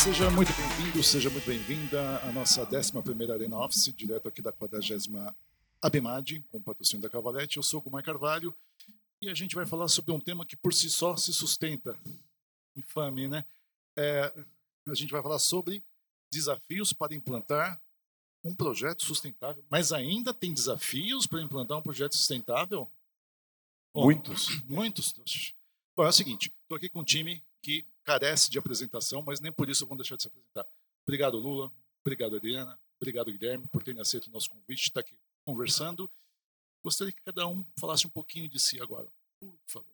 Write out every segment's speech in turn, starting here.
Seja muito bem-vindo, seja muito bem-vinda à nossa 11ª Arena Office, direto aqui da 40ª ABMAD, com o patrocínio da Cavalete. Eu sou o Gumar Carvalho e a gente vai falar sobre um tema que por si só se sustenta. Infame, né? A gente vai falar sobre desafios para implantar um projeto sustentável. Mas ainda tem desafios para implantar um projeto sustentável? Muitos. Muitos. Bom, é o seguinte, estou aqui com um time que carece de apresentação, mas nem por isso vão deixar de se apresentar. Obrigado, Lula. Obrigado, Adriana. Obrigado, Guilherme, por terem aceito o nosso convite, estar aqui conversando. Gostaria que cada um falasse um pouquinho de si agora, por favor.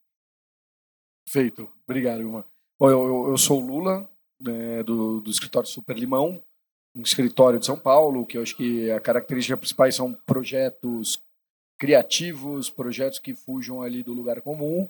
Feito. Obrigado, Gilmar. Bom, eu sou o Lula, né, do escritório Super Limão, um escritório de São Paulo, que eu acho que a característica principal são projetos criativos, projetos que fujam ali do lugar comum.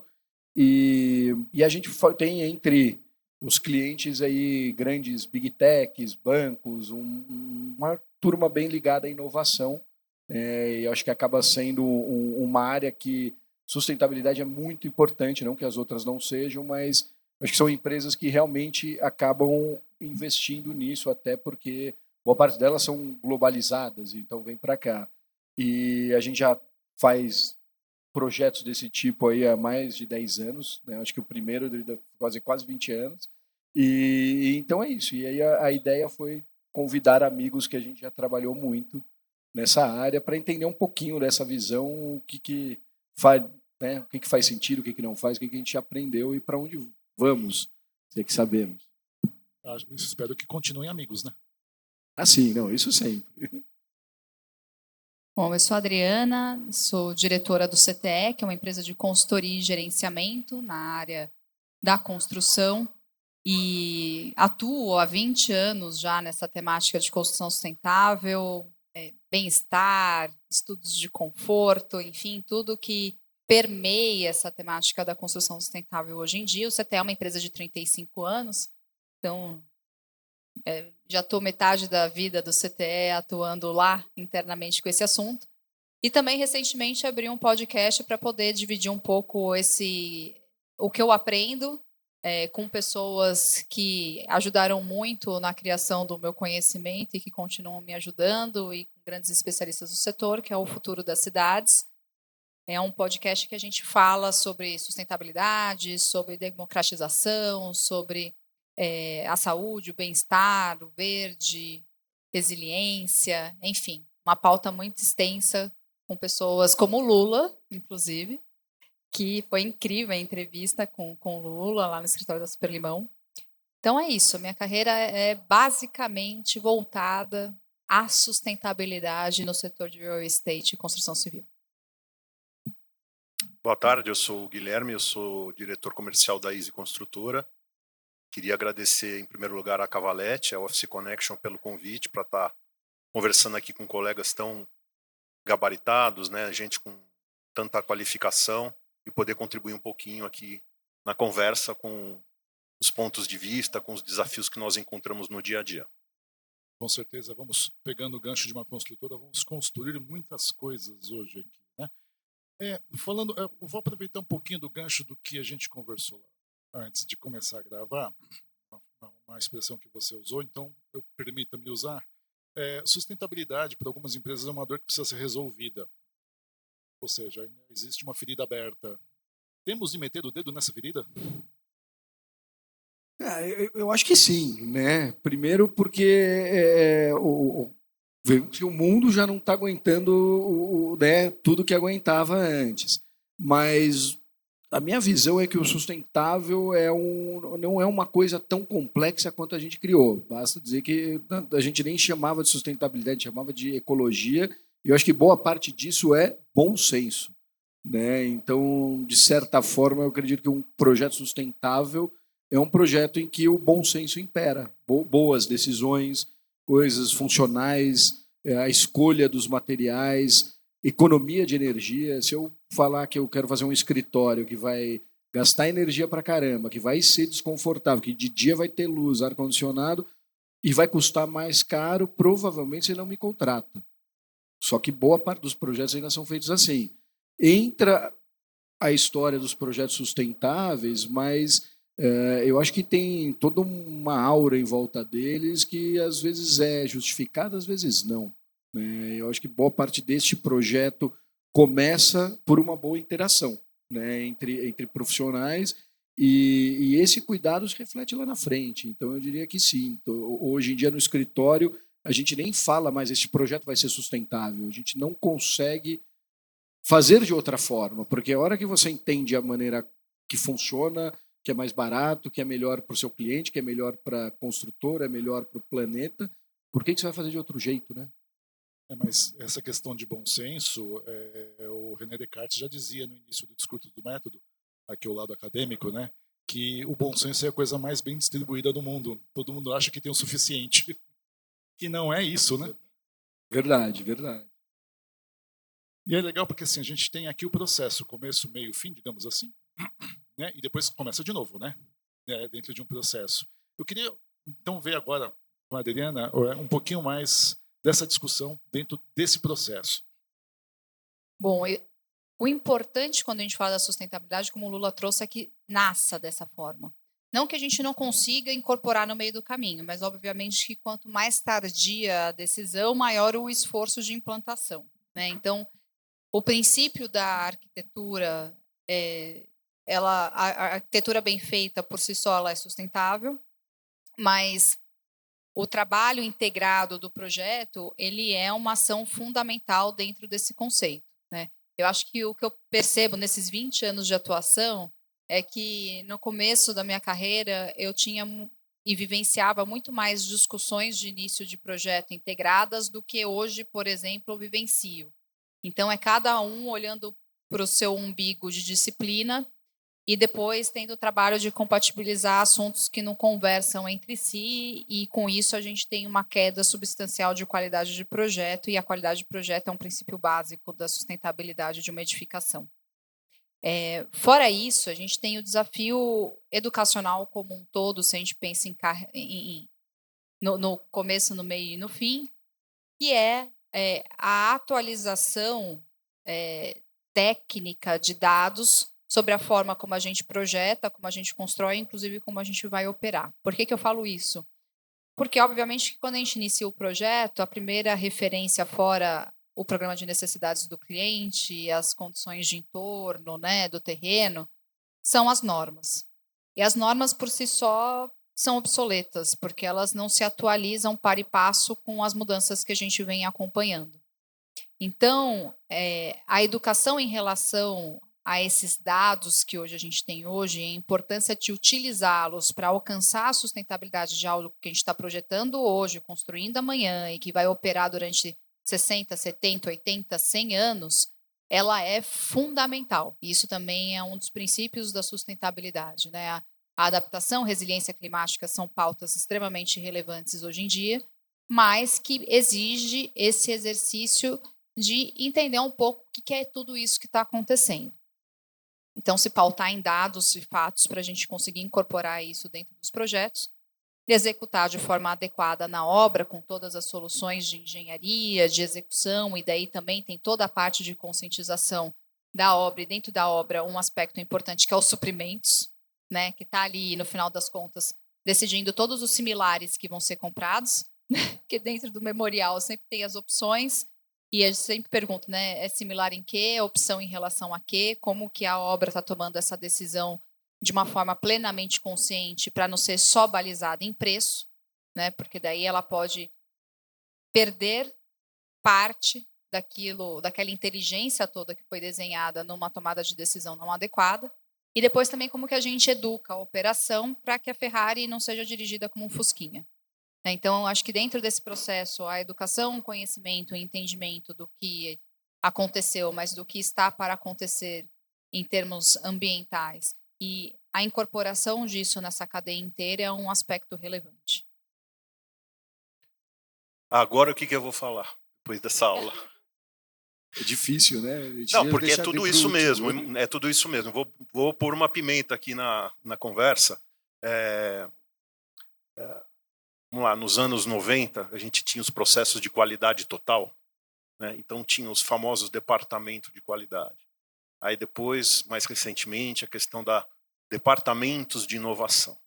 E a gente tem entre os clientes aí grandes big techs, bancos, uma turma bem ligada à inovação. E acho que acaba sendo uma área que sustentabilidade é muito importante, não que as outras não sejam, mas acho que são empresas que realmente acabam investindo nisso, até porque boa parte delas são globalizadas, então vem para cá. E a gente já faz projetos desse tipo aí há mais de 10 anos, né? Acho que o primeiro quase 20 anos. E então é isso. E aí a ideia foi convidar amigos que a gente já trabalhou muito nessa área para entender um pouquinho dessa visão, o que faz, né? O que faz sentido, o que não faz, o que a gente aprendeu e para onde vamos, se é que sabemos. Espero que continuem amigos, né? Sim, não, isso sempre. Bom, eu sou a Adriana, sou diretora do CTE, que é uma empresa de consultoria e gerenciamento na área da construção e atuo há 20 anos já nessa temática de construção sustentável, bem-estar, estudos de conforto, enfim, tudo que permeia essa temática da construção sustentável hoje em dia. O CTE é uma empresa de 35 anos, então já estou metade da vida do CTE atuando lá internamente com esse assunto. E também, recentemente, abri um podcast para poder dividir um pouco o que eu aprendo com pessoas que ajudaram muito na criação do meu conhecimento e que continuam me ajudando, e com grandes especialistas do setor, que é o Futuro das Cidades. É um podcast que a gente fala sobre sustentabilidade, sobre democratização, sobre a saúde, o bem-estar, o verde, resiliência, enfim, uma pauta muito extensa com pessoas como o Lula, inclusive, que foi incrível a entrevista com o Lula lá no escritório da Super Limão. Então é isso, minha carreira é basicamente voltada à sustentabilidade no setor de real estate e construção civil. Boa tarde, eu sou o Guilherme, eu sou diretor comercial da Easy Construtora. Queria agradecer, em primeiro lugar, à Cavalete, à Office Connection, pelo convite para estar conversando aqui com colegas tão gabaritados, né, gente com tanta qualificação, e poder contribuir um pouquinho aqui na conversa com os pontos de vista, com os desafios que nós encontramos no dia a dia. Com certeza, vamos pegando o gancho de uma construtora, vamos construir muitas coisas hoje aqui, né? Eu vou aproveitar um pouquinho do gancho do que a gente conversou lá antes de começar a gravar, uma expressão que você usou, então permita-me usar. Sustentabilidade para algumas empresas é uma dor que precisa ser resolvida. Ou seja, ainda existe uma ferida aberta. Temos de meter o dedo nessa ferida? Eu acho que sim, né? Primeiro porque o mundo já não está aguentando né, tudo que aguentava antes. Mas a minha visão é que o sustentável não é uma coisa tão complexa quanto a gente criou. Basta dizer que a gente nem chamava de sustentabilidade, chamava de ecologia. E eu acho que boa parte disso é bom senso, né? Então, de certa forma, eu acredito que um projeto sustentável é um projeto em que o bom senso impera. Boas decisões, coisas funcionais, a escolha dos materiais, economia de energia. Se eu falar que eu quero fazer um escritório que vai gastar energia para caramba, que vai ser desconfortável, que de dia vai ter luz, ar-condicionado e vai custar mais caro, provavelmente você não me contrata. Só que boa parte dos projetos ainda são feitos assim. Entra a história dos projetos sustentáveis, mas eu acho que tem toda uma aura em volta deles que às vezes é justificada, às vezes não, né? Eu acho que boa parte deste projeto começa por uma boa interação, né, entre profissionais e esse cuidado se reflete lá na frente. Então, eu diria que sim. Então, hoje em dia, no escritório, a gente nem fala mais este projeto vai ser sustentável. A gente não consegue fazer de outra forma, porque a hora que você entende a maneira que funciona, que é mais barato, que é melhor para o seu cliente, que é melhor para a construtora, é melhor para o planeta, por que você vai fazer de outro jeito, né? Mas essa questão de bom senso, o René Descartes já dizia no início do discurso do método, aqui ao lado acadêmico, né, que o bom senso é a coisa mais bem distribuída do mundo. Todo mundo acha que tem o suficiente. Que não é isso, né? Verdade, verdade. E é legal porque assim, a gente tem aqui o processo, começo, meio, fim, digamos assim, né? E depois começa de novo, né? Dentro de um processo. Eu queria então ver agora com a Adriana um pouquinho mais dessa discussão dentro desse processo. Bom, o importante quando a gente fala da sustentabilidade, como o Lula trouxe, é que nasça dessa forma. Não que a gente não consiga incorporar no meio do caminho, mas obviamente que quanto mais tardia a decisão, maior o esforço de implantação, né? Então, o princípio da arquitetura, a arquitetura bem feita por si só ela é sustentável, mas o trabalho integrado do projeto ele é uma ação fundamental dentro desse conceito, né? Eu acho que o que eu percebo nesses 20 anos de atuação é que no começo da minha carreira eu tinha e vivenciava muito mais discussões de início de projeto integradas do que hoje, por exemplo, eu vivencio. Então, é cada um olhando para o seu umbigo de disciplina e depois tendo o trabalho de compatibilizar assuntos que não conversam entre si e, com isso, a gente tem uma queda substancial de qualidade de projeto e a qualidade de projeto é um princípio básico da sustentabilidade de uma edificação. Fora isso, a gente tem o desafio educacional como um todo, se a gente pensa no começo, no meio e no fim, que é a atualização técnica de dados sobre a forma como a gente projeta, como a gente constrói, inclusive como a gente vai operar. Por que eu falo isso? Porque, obviamente, que quando a gente inicia o projeto, a primeira referência fora o programa de necessidades do cliente, as condições de entorno, né, do terreno, são as normas. E as normas, por si só, são obsoletas, porque elas não se atualizam para e passo com as mudanças que a gente vem acompanhando. Então, a educação em relação a esses dados que hoje a gente tem hoje, a importância de utilizá-los para alcançar a sustentabilidade de algo que a gente está projetando hoje, construindo amanhã e que vai operar durante 60, 70, 80, 100 anos, ela é fundamental. Isso também é um dos princípios da sustentabilidade, né? A adaptação, resiliência climática são pautas extremamente relevantes hoje em dia, mas que exige esse exercício de entender um pouco o que é tudo isso que está acontecendo. Então, se pautar em dados e fatos para a gente conseguir incorporar isso dentro dos projetos, executar de forma adequada na obra, com todas as soluções de engenharia, de execução, e daí também tem toda a parte de conscientização da obra, e dentro da obra um aspecto importante que é os suprimentos, né, que está ali, no final das contas, decidindo todos os similares que vão ser comprados, porque dentro do memorial sempre tem as opções, e eu sempre pergunto, né, é similar em quê? Opção em relação a quê? Como que a obra está tomando essa decisão de uma forma plenamente consciente para não ser só balizada em preço, né? Porque daí ela pode perder parte daquela inteligência toda que foi desenhada numa tomada de decisão não adequada. E depois também como que a gente educa a operação para que a Ferrari não seja dirigida como um fusquinha. Então, eu acho que dentro desse processo, a educação, o conhecimento, o entendimento do que aconteceu, mas do que está para acontecer em termos ambientais e a incorporação disso nessa cadeia inteira é um aspecto relevante. Agora o que eu vou falar depois dessa aula? É difícil, né? Não, porque é tudo isso mesmo. É tudo isso mesmo. Vou pôr uma pimenta aqui na conversa. Vamos lá, nos anos 90, a gente tinha os processos de qualidade total, né? Então tinha os famosos departamentos de qualidade. Aí depois, mais recentemente, a questão da departamentos de inovação.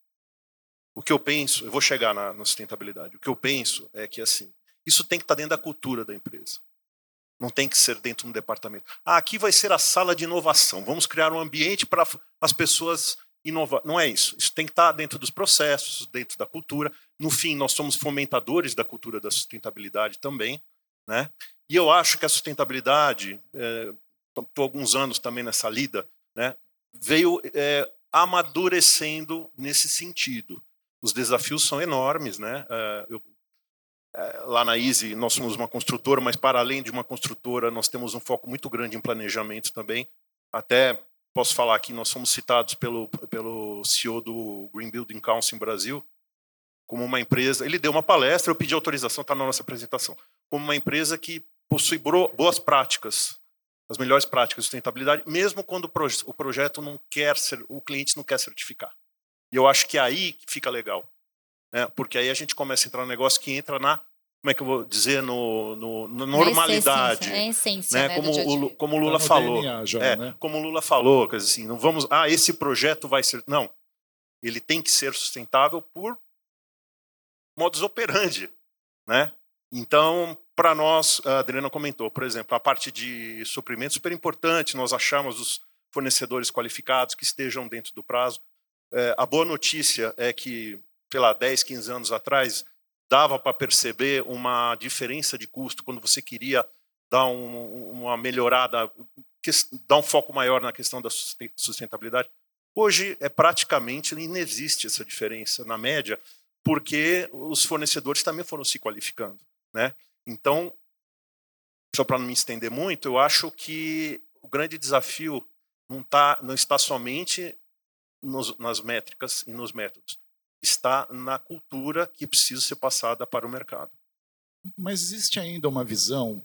O que eu penso, eu vou chegar na sustentabilidade, o que eu penso é que assim, isso tem que estar dentro da cultura da empresa. Não tem que ser dentro de um departamento. Aqui vai ser a sala de inovação. Vamos criar um ambiente para as pessoas inovar. Não é isso. Isso tem que estar dentro dos processos, dentro da cultura. No fim, nós somos fomentadores da cultura da sustentabilidade também, né? E eu acho que a sustentabilidade, estou há alguns anos também nessa lida, né? Veio amadurecendo nesse sentido. Os desafios são enormes, né? Lá na Easy, nós somos uma construtora, mas para além de uma construtora, nós temos um foco muito grande em planejamento também. Até posso falar aqui, nós fomos citados pelo CEO do Green Building Council em Brasil, como uma empresa, ele deu uma palestra, eu pedi autorização, está na nossa apresentação, como uma empresa que possui boas práticas, as melhores práticas de sustentabilidade, mesmo quando o projeto não quer ser, o cliente não quer certificar. E eu acho que aí fica legal. Porque aí a gente começa a entrar no negócio que entra na, como é que eu vou dizer, no normalidade. É a essência, né, como o Lula Tá no falou. DNA já, né? Como o Lula falou, quer dizer assim, não vamos, esse projeto vai ser, não. Ele tem que ser sustentável por modus operandi, né? Então, para nós, a Adriana comentou, por exemplo, a parte de suprimentos super importante, nós achamos os fornecedores qualificados que estejam dentro do prazo. A boa notícia é que, sei lá, 10, 15 anos atrás, dava para perceber uma diferença de custo quando você queria dar uma melhorada, dar um foco maior na questão da sustentabilidade. Hoje, praticamente não existe essa diferença na média, porque os fornecedores também foram se qualificando, né? Então, só para não me estender muito, eu acho que o grande desafio não está somente nas métricas e nos métodos, está na cultura que precisa ser passada para o mercado. Mas existe ainda uma visão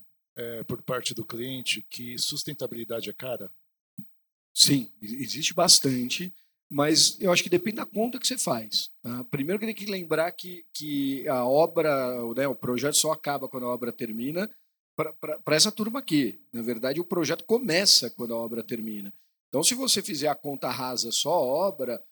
por parte do cliente que sustentabilidade é cara? Sim, existe bastante, mas eu acho que depende da conta que você faz. Tá? Primeiro que tem que lembrar que a obra, né, o projeto só acaba quando a obra termina para essa turma aqui. Na verdade, o projeto começa quando a obra termina. Então, se você fizer a conta rasa só a obra,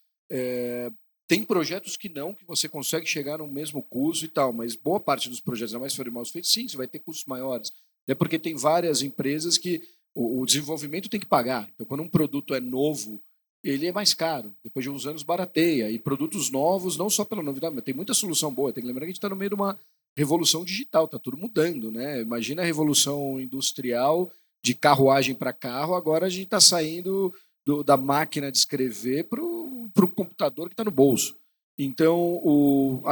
tem projetos que você consegue chegar no mesmo custo e tal, mas boa parte dos projetos, ainda mais se forem mal feitos, sim, você vai ter custos maiores. É porque tem várias empresas que o desenvolvimento tem que pagar. Então, quando um produto é novo, ele é mais caro. Depois de uns anos, barateia. E produtos novos, não só pela novidade, mas tem muita solução boa. Tem que lembrar que a gente está no meio de uma revolução digital, está tudo mudando, né? Imagina a revolução industrial de carruagem para carro, agora a gente está saindo da máquina de escrever para o computador que está no bolso. Então,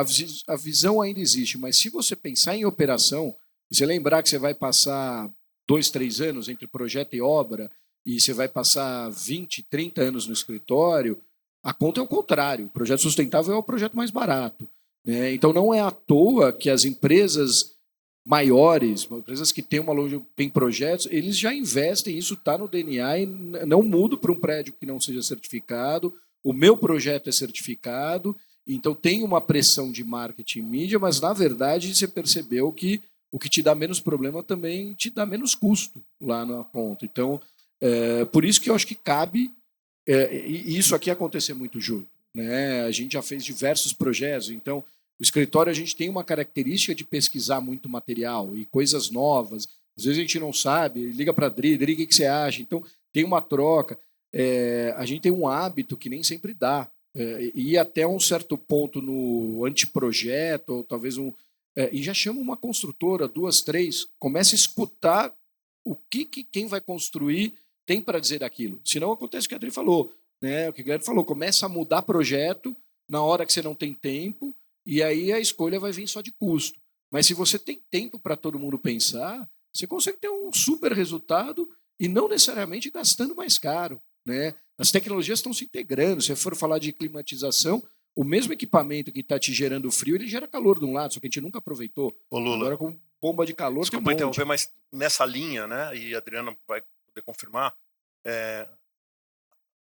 a visão ainda existe, mas se você pensar em operação, e você lembrar que você vai passar 2, 3 anos entre projeto e obra, e você vai passar 20, 30 anos no escritório, a conta é o contrário. O projeto sustentável é o projeto mais barato. Né? Então, não é à toa que as empresas maiores, empresas que têm têm projetos, eles já investem, isso está no DNA, e não mudo para um prédio que não seja certificado. O meu projeto é certificado, então tem uma pressão de marketing e mídia, mas, na verdade, você percebeu que o que te dá menos problema também te dá menos custo lá na ponta. Então, por isso que eu acho que cabe isso aqui acontecer muito junto. Né? A gente já fez diversos projetos, então o escritório a gente tem uma característica de pesquisar muito material e coisas novas. Às vezes a gente não sabe, liga para a Dri, o que você acha? Então tem uma troca. A gente tem um hábito que nem sempre dá. Ir até um certo ponto no anteprojeto, ou talvez e já chama uma construtora, 2, 3, comece a escutar o que quem vai construir tem para dizer daquilo. Senão acontece o que a Adri falou. Né? O que a Guilherme falou, começa a mudar projeto na hora que você não tem tempo, e aí a escolha vai vir só de custo. Mas se você tem tempo para todo mundo pensar, você consegue ter um super resultado e não necessariamente gastando mais caro. Né? As tecnologias estão se integrando. Se for falar de climatização, o mesmo equipamento que está te gerando frio, ele gera calor de um lado, só que a gente nunca aproveitou. Ô, Lula, agora com bomba de calor desculpa tem um monte. interromper, mas nessa linha, né, e a Adriana vai poder confirmar,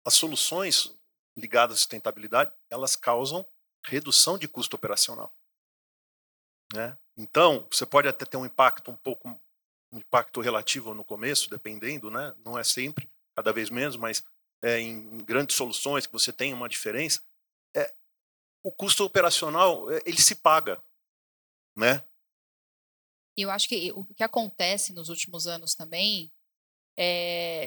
as soluções ligadas à sustentabilidade, elas causam redução de custo operacional. Né? Então, você pode até ter um impacto um impacto relativo no começo, dependendo, né? Não é sempre, cada vez menos, mas em grandes soluções, que você tem uma diferença, o custo operacional ele se paga, né? E eu acho que o que acontece nos últimos anos também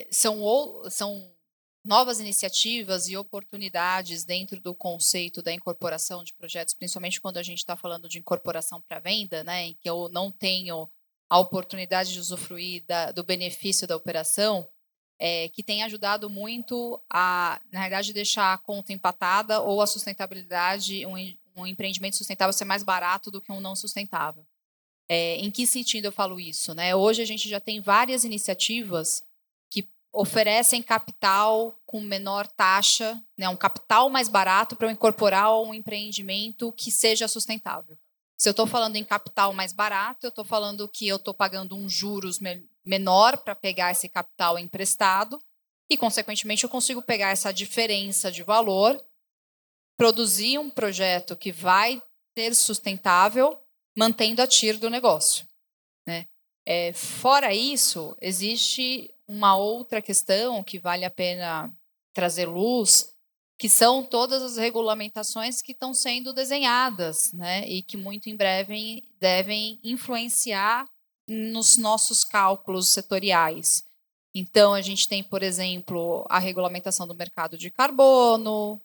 são novas iniciativas e oportunidades dentro do conceito da incorporação de projetos, principalmente quando a gente está falando de incorporação para venda, né, em que eu não tenho a oportunidade de usufruir do benefício da operação, que tem ajudado muito a, na realidade, deixar a conta empatada ou a sustentabilidade, um empreendimento sustentável ser mais barato do que um não sustentável. Em que sentido eu falo isso, né? Hoje a gente já tem várias iniciativas que oferecem capital com menor taxa, né? Um capital mais barato para eu incorporar um empreendimento que seja sustentável. Se eu estou falando em capital mais barato, eu estou falando que eu estou pagando um juros menor para pegar esse capital emprestado e, consequentemente, eu consigo pegar essa diferença de valor, produzir um projeto que vai ser sustentável, mantendo a TIR do negócio, né? Fora isso, existe uma outra questão que vale a pena trazer luz, que são todas as regulamentações que estão sendo desenhadas, né? E que muito em breve devem influenciar nos nossos cálculos setoriais. Então, a gente tem, por exemplo, a regulamentação do mercado de carbono.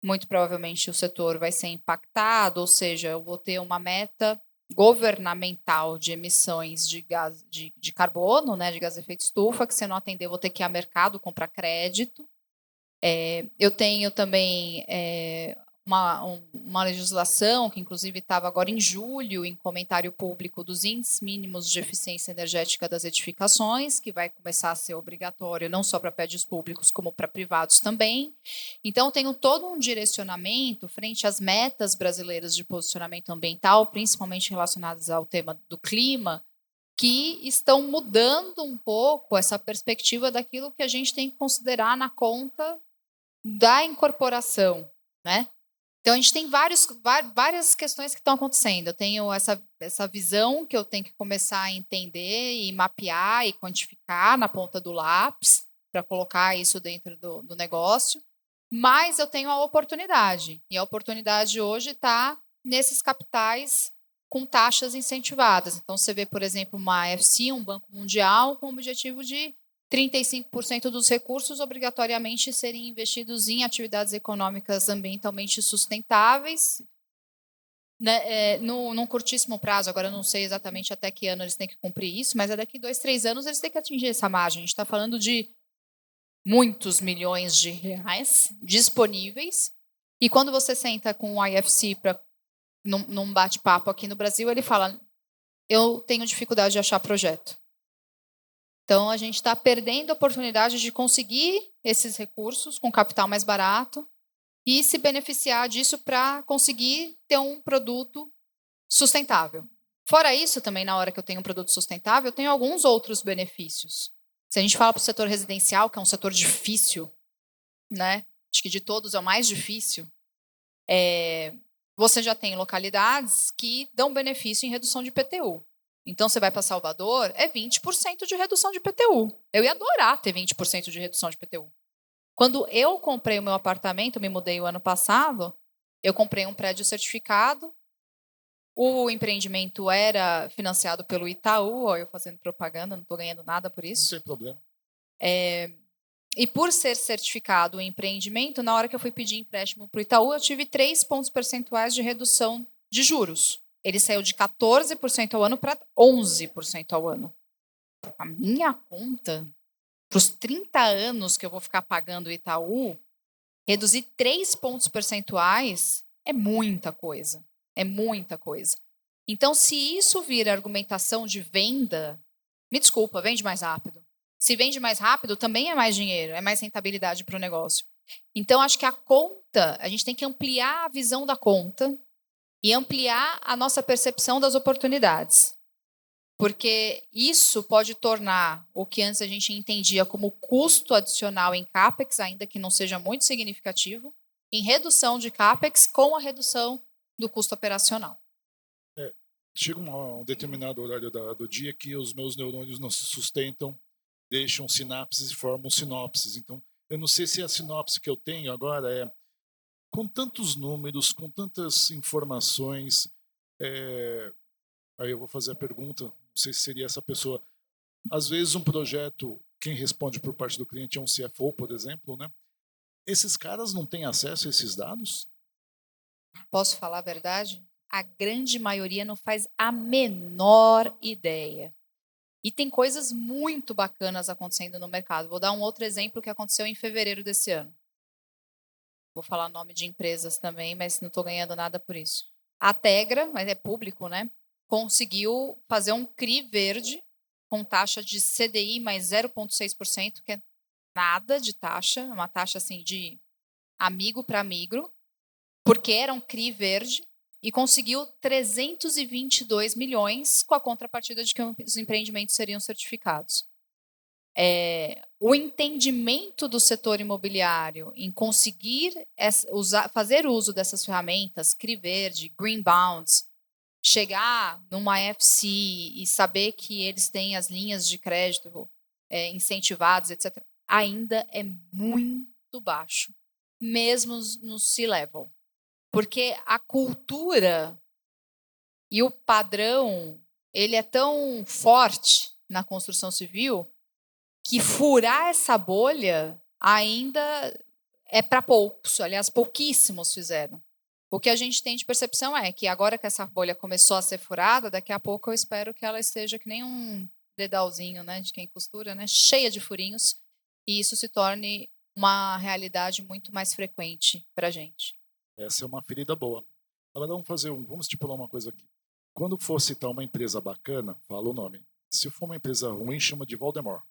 Muito provavelmente o setor vai ser impactado, ou seja, eu vou ter uma meta governamental de emissões de gás de carbono, né, de gás de efeito estufa, que se eu não atender, eu vou ter que ir ao mercado comprar crédito. Eu tenho também uma legislação que, inclusive, estava agora em julho, em comentário público, dos índices mínimos de eficiência energética das edificações, que vai começar a ser obrigatório não só para prédios públicos, como para privados também. Então, eu tenho todo um direcionamento frente às metas brasileiras de posicionamento ambiental, principalmente relacionadas ao tema do clima, que estão mudando um pouco essa perspectiva daquilo que a gente tem que considerar na conta da incorporação, né? Então, a gente tem várias questões que estão acontecendo. Eu tenho essa visão que eu tenho que começar a entender e mapear e quantificar na ponta do lápis para colocar isso dentro do negócio. Mas eu tenho a oportunidade. E a oportunidade hoje está nesses capitais com taxas incentivadas. Então, você vê, por exemplo, uma AFC, um Banco Mundial, com o objetivo de 35% dos recursos obrigatoriamente serem investidos em atividades econômicas ambientalmente sustentáveis, né, num curtíssimo prazo. Agora, eu não sei exatamente até que ano eles têm que cumprir isso, mas daqui 2, 3 anos eles têm que atingir essa margem. A gente está falando de muitos milhões de reais disponíveis, e quando você senta com o IFC num bate-papo aqui no Brasil, ele fala: eu tenho dificuldade de achar projeto. Então, a gente está perdendo a oportunidade de conseguir esses recursos com capital mais barato e se beneficiar disso para conseguir ter um produto sustentável. Fora isso, também, na hora que eu tenho um produto sustentável, eu tenho alguns outros benefícios. Se a gente fala para o setor residencial, que é um setor difícil, né? Acho que de todos é o mais difícil, você já tem localidades que dão benefício em redução de IPTU. Então, você vai para Salvador, é 20% de redução de IPTU. Eu ia adorar ter 20% de redução de IPTU. Quando eu comprei o meu apartamento, me mudei o ano passado, eu comprei um prédio certificado, o empreendimento era financiado pelo Itaú, ó, eu fazendo propaganda, não estou ganhando nada por isso. Não tem problema. E por ser certificado o empreendimento, na hora que eu fui pedir empréstimo para o Itaú, eu tive 3 pontos percentuais de redução de juros. Ele saiu de 14% ao ano para 11% ao ano. A minha conta, para os 30 anos que eu vou ficar pagando o Itaú, reduzir 3 pontos percentuais é muita coisa. É muita coisa. Então, se isso vir argumentação de venda, me desculpa, vende mais rápido. Se vende mais rápido, também é mais dinheiro, é mais rentabilidade para o negócio. Então, acho que a conta, a gente tem que ampliar a visão da conta e ampliar a nossa percepção das oportunidades. Porque isso pode tornar o que antes a gente entendia como custo adicional em CAPEX, ainda que não seja muito significativo, em redução de CAPEX com a redução do custo operacional. Chega um determinado horário do dia que os meus neurônios não se sustentam, deixam sinapses e formam sinopses. Então, Eu não sei se a sinopse que eu tenho agora é, com tantos números, com tantas informações, aí eu vou fazer a pergunta, não sei se seria essa pessoa. Às vezes um projeto, quem responde por parte do cliente é um CFO, por exemplo, né? Esses caras não têm acesso a esses dados? Posso falar a verdade? A grande maioria não faz a menor ideia. E tem coisas muito bacanas acontecendo no mercado. Vou dar um outro exemplo que aconteceu em fevereiro desse ano. Vou falar nome de empresas também, mas não estou ganhando nada por isso. A Tegra, mas é público, né? Conseguiu fazer um CRI verde com taxa de CDI mais 0,6%, que é nada de taxa, uma taxa assim de amigo para amigo, porque era um CRI verde, e conseguiu 322 milhões com a contrapartida de que os empreendimentos seriam certificados. O entendimento do setor imobiliário em conseguir fazer uso dessas ferramentas, CRI verde, Green Bonds, chegar numa FC e saber que eles têm as linhas de crédito incentivadas, etc., ainda é muito baixo, mesmo no C-level. Porque a cultura e o padrão, ele é tão forte na construção civil que furar essa bolha ainda é para poucos. Aliás, pouquíssimos fizeram. O que a gente tem de percepção é que agora que essa bolha começou a ser furada, daqui a pouco eu espero que ela esteja que nem um dedalzinho, né, de quem costura, né, cheia de furinhos, e isso se torne uma realidade muito mais frequente para a gente. Essa é uma ferida boa. Agora vamos estipular uma coisa aqui. Quando for citar uma empresa bacana, fala o nome. Se for uma empresa ruim, chama de Voldemort.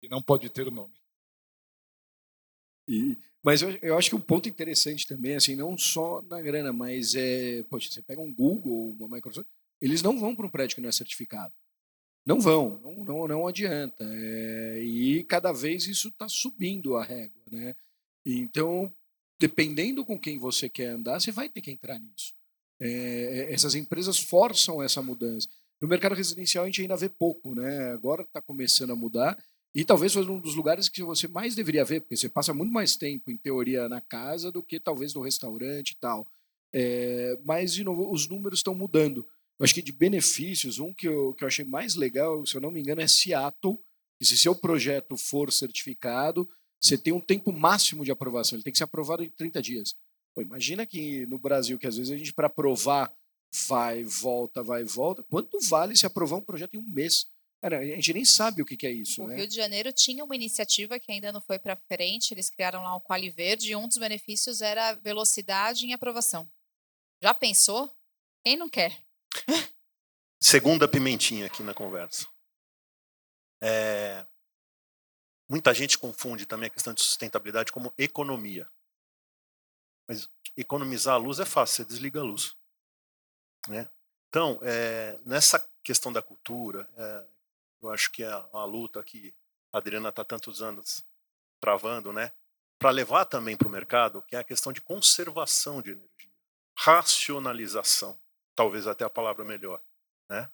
E não pode ter o nome. Mas eu acho que um ponto interessante também, assim, não só na grana, mas poxa, você pega um Google, uma Microsoft, eles não vão para um prédio que não é certificado. Não vão, não adianta. E cada vez isso está subindo a régua, né? Então, dependendo com quem você quer andar, você vai ter que entrar nisso. Essas empresas forçam essa mudança. No mercado residencial a gente ainda vê pouco, né? Agora está começando a mudar. E talvez seja um dos lugares que você mais deveria ver, porque você passa muito mais tempo, em teoria, na casa do que talvez no restaurante e tal. Mas, de novo, os números estão mudando. Eu acho que de benefícios, um que eu achei mais legal, se eu não me engano, é Seattle, que se seu projeto for certificado, você tem um tempo máximo de aprovação, ele tem que ser aprovado em 30 dias. Pô, imagina que no Brasil, que às vezes a gente, para aprovar, vai, volta, quanto vale se aprovar um projeto em um mês? Cara, a gente nem sabe o que é isso. O né? Rio de Janeiro tinha uma iniciativa que ainda não foi para frente, eles criaram lá o Quali Verde, e um dos benefícios era velocidade em aprovação. Já pensou? Quem não quer? Segunda pimentinha aqui na conversa. Muita gente confunde também a questão de sustentabilidade como economia. Mas economizar a luz é fácil, você desliga a luz. Né? Então, nessa questão da cultura, eu acho que é uma luta que a Adriana está tantos anos travando, né? Para levar também para o mercado, que é a questão de conservação de energia, racionalização, talvez até a palavra melhor. Né?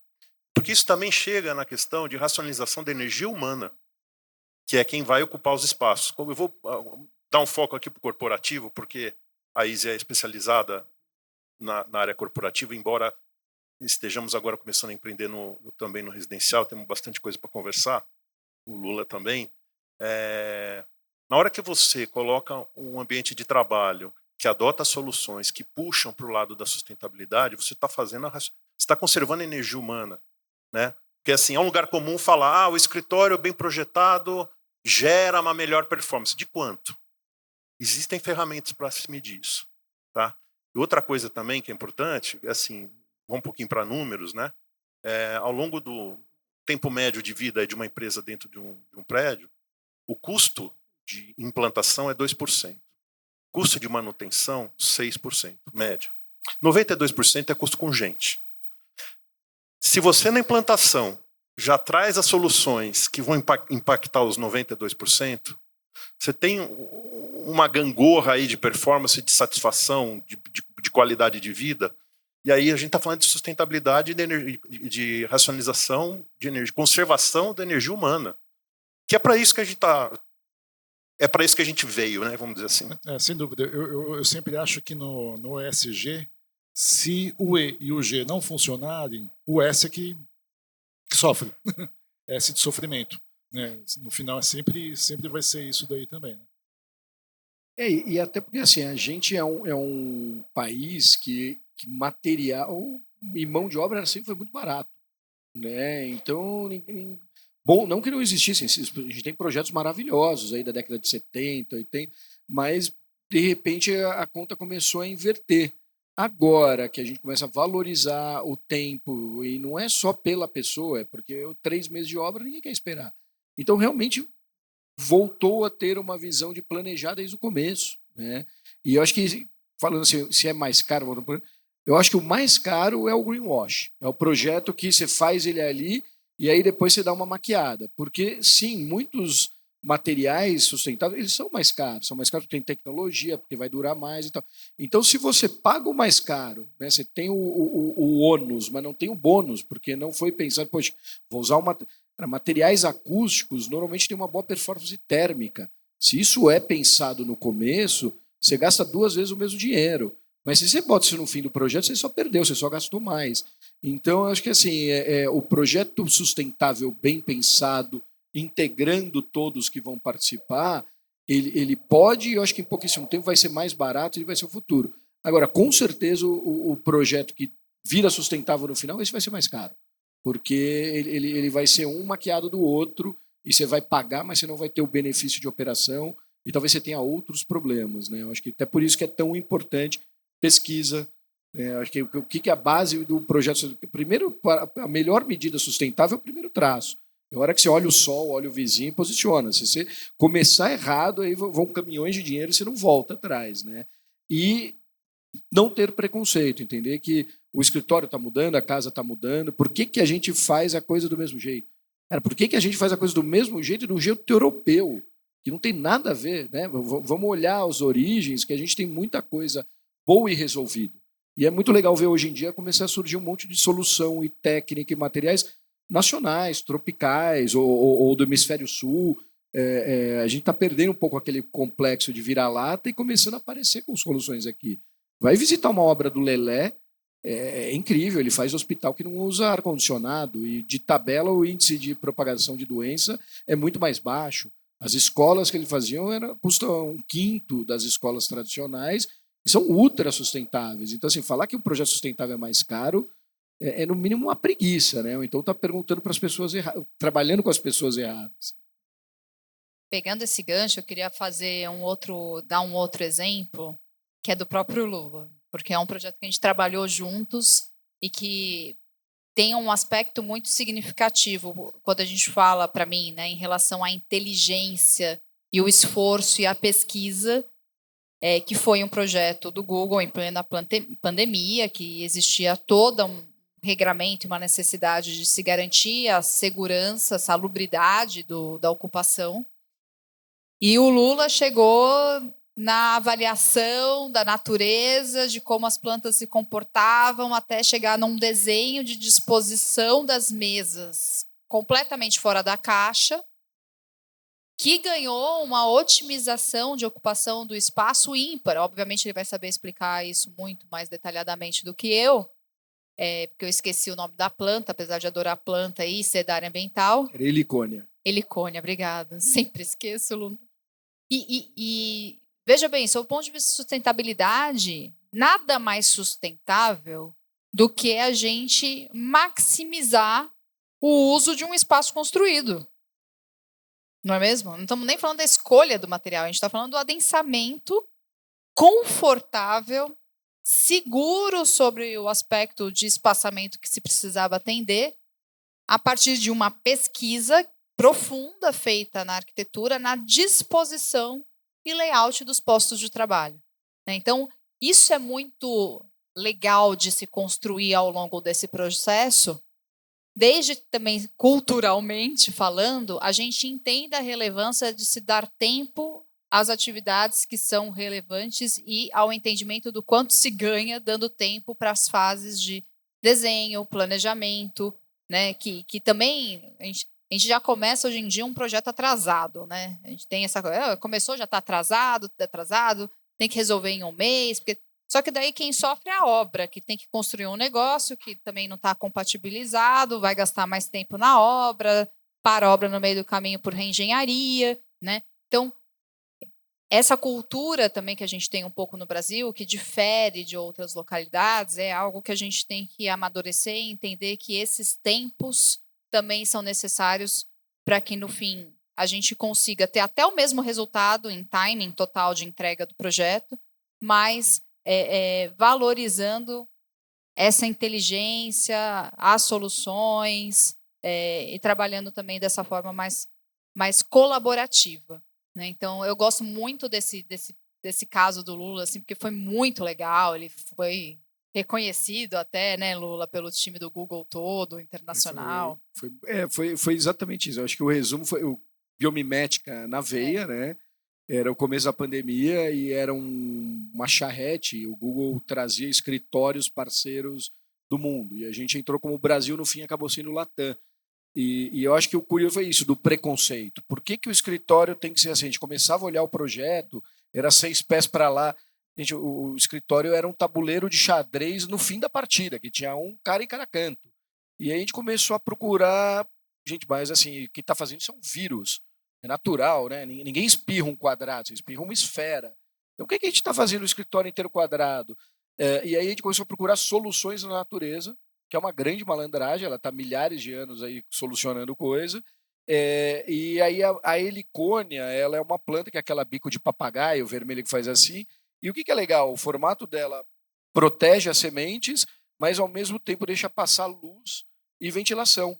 Porque isso também chega na questão de racionalização da energia humana, que é quem vai ocupar os espaços. Eu vou dar um foco aqui para o corporativo, porque a ISE é especializada na área corporativa, embora estejamos agora começando a empreender também no residencial, temos bastante coisa para conversar, o Lula também. Na hora que você coloca um ambiente de trabalho que adota soluções que puxam para o lado da sustentabilidade, você está conservando a energia humana. Né? Porque assim, é um lugar comum falar, o escritório bem projetado gera uma melhor performance. De quanto? Existem ferramentas para se medir isso. Tá? E outra coisa também que é importante, assim, vamos um pouquinho para números, né? Ao longo do tempo médio de vida de uma empresa dentro de um prédio, o custo de implantação é 2%. Custo de manutenção, 6%, média. 92% é custo com gente. Se você na implantação já traz as soluções que vão impactar os 92%, você tem uma gangorra aí de performance, de satisfação, de qualidade de vida. E aí a gente está falando de sustentabilidade, de racionalização de energia, conservação da energia humana. Que é para isso que a gente é para isso que a gente veio, né? Vamos dizer assim. Sem dúvida. Eu sempre acho que no ESG, se o E e o G não funcionarem, o S é que sofre. S de sofrimento. Né? No final, sempre vai ser isso daí também. Né? E até porque assim, a gente é um país que material e mão de obra sempre foi muito barato. Né? Então, bom, não que não existissem, a gente tem projetos maravilhosos aí da década de 70, 80, mas de repente a conta começou a inverter. Agora que a gente começa a valorizar o tempo, e não é só pela pessoa, é porque 3 meses de obra ninguém quer esperar. Então, realmente, voltou a ter uma visão de planejar desde o começo. Né? E eu acho que, falando assim, se é mais caro, eu acho que o mais caro é o greenwash. É o projeto que você faz ele ali e aí depois você dá uma maquiada. Porque, sim, muitos materiais sustentáveis, eles são mais caros. São mais caros porque tem tecnologia, porque vai durar mais e tal. Então, se você paga o mais caro, né, você tem o ônus, mas não tem o bônus, porque não foi pensado, poxa, vou usar materiais acústicos, normalmente tem uma boa performance térmica. Se isso é pensado no começo, você gasta 2 vezes o mesmo dinheiro. Mas se você bota isso no fim do projeto, você só perdeu, você só gastou mais. Então, eu acho que assim, o projeto sustentável bem pensado, integrando todos que vão participar, ele pode, eu acho que em pouquíssimo tempo vai ser mais barato e vai ser o futuro. Agora, com certeza, o projeto que vira sustentável no final, esse vai ser mais caro. Porque ele vai ser um maquiado do outro, e você vai pagar, mas você não vai ter o benefício de operação, e talvez você tenha outros problemas. Né? Eu acho que até por isso que é tão importante pesquisa. Acho que o que é a base do projeto? Primeiro, a melhor medida sustentável é o primeiro traço. É a hora que você olha o sol, olha o vizinho e posiciona. Se você começar errado, aí vão caminhões de dinheiro e você não volta atrás. Né? E não ter preconceito, entender que o escritório está mudando, a casa está mudando. Por que a gente faz a coisa do mesmo jeito? Cara, por que a gente faz a coisa do mesmo jeito e do jeito europeu? Que não tem nada a ver. Né? Vamos olhar as origens, que a gente tem muita coisa boa e resolvida. E é muito legal ver hoje em dia começar a surgir um monte de solução e técnica e materiais nacionais, tropicais ou do hemisfério sul. A gente está perdendo um pouco aquele complexo de vira-lata e começando a aparecer com soluções aqui. Vai visitar uma obra do Lelé, é incrível, ele faz hospital que não usa ar-condicionado e de tabela o índice de propagação de doença é muito mais baixo. As escolas que ele fazia custam 1/5 das escolas tradicionais e são ultra sustentáveis. Então, assim, falar que um projeto sustentável é mais caro é no mínimo uma preguiça, né? Ou então está perguntando para as pessoas erradas, trabalhando com as pessoas erradas. Pegando esse gancho, eu queria dar um outro exemplo, que é do próprio Lula, porque é um projeto que a gente trabalhou juntos e que tem um aspecto muito significativo quando a gente fala, para mim, né, em relação à inteligência e o esforço e a pesquisa, que foi um projeto do Google em plena pandemia, que existia todo um regramento e uma necessidade de se garantir a segurança, a salubridade da ocupação. E o Lula chegou na avaliação da natureza, de como as plantas se comportavam, até chegar num desenho de disposição das mesas completamente fora da caixa, que ganhou uma otimização de ocupação do espaço ímpar. Obviamente, ele vai saber explicar isso muito mais detalhadamente do que eu, porque eu esqueci o nome da planta, apesar de adorar a planta e ser da área ambiental. Era helicônia. Helicônia, obrigada. Sempre esqueço, Lula. E veja bem, sob o ponto de vista de sustentabilidade, nada mais sustentável do que a gente maximizar o uso de um espaço construído. Não é mesmo? Não estamos nem falando da escolha do material, a gente está falando do adensamento confortável, seguro sobre o aspecto de espaçamento que se precisava atender, a partir de uma pesquisa profunda feita na arquitetura, na disposição e layout dos postos de trabalho. Então, isso é muito legal de se construir ao longo desse processo, desde também culturalmente falando, a gente entende a relevância de se dar tempo às atividades que são relevantes e ao entendimento do quanto se ganha dando tempo para as fases de desenho, planejamento, né, que também a gente a gente já começa hoje em dia um projeto atrasado, né? A gente tem essa coisa, começou, já está atrasado, tem que resolver em um mês, porque só que daí quem sofre é a obra, que tem que construir um negócio que também não está compatibilizado, vai gastar mais tempo na obra, para a obra no meio do caminho por reengenharia, né? Então, essa cultura também que a gente tem um pouco no Brasil, que difere de outras localidades, é algo que a gente tem que amadurecer e entender que esses tempos também são necessários para que, no fim, a gente consiga ter até o mesmo resultado em timing total de entrega do projeto, mas valorizando essa inteligência, as soluções, e trabalhando também dessa forma mais colaborativa. Né? Então, eu gosto muito desse caso do Lula, assim, porque foi muito legal, ele foi reconhecido até, né, Lula, pelo time do Google todo, internacional. Foi exatamente isso. Eu acho que o resumo foi o biomimética na veia, né? Era o começo da pandemia e era uma charrete. O Google trazia escritórios parceiros do mundo. E a gente entrou como o Brasil, no fim, acabou sendo o Latam. E eu acho que o curioso foi isso, do preconceito. Por que o escritório tem que ser assim? A gente começava a olhar o projeto, era 6 pés para lá. Gente, o escritório era um tabuleiro de xadrez no fim da partida, que tinha um cara em cada canto. E aí a gente começou a procurar... Gente, mas assim, o que está fazendo isso é um vírus. É natural, né? Ninguém espirra um quadrado, você espirra uma esfera. Então, o que a gente está fazendo no escritório inteiro quadrado? E aí a gente começou a procurar soluções na natureza, que é uma grande malandragem, ela está milhares de anos aí solucionando coisa. E aí a helicônia, ela é uma planta que é aquela bico de papagaio vermelho que faz assim. E o que é legal? O formato dela protege as sementes, mas ao mesmo tempo deixa passar luz e ventilação.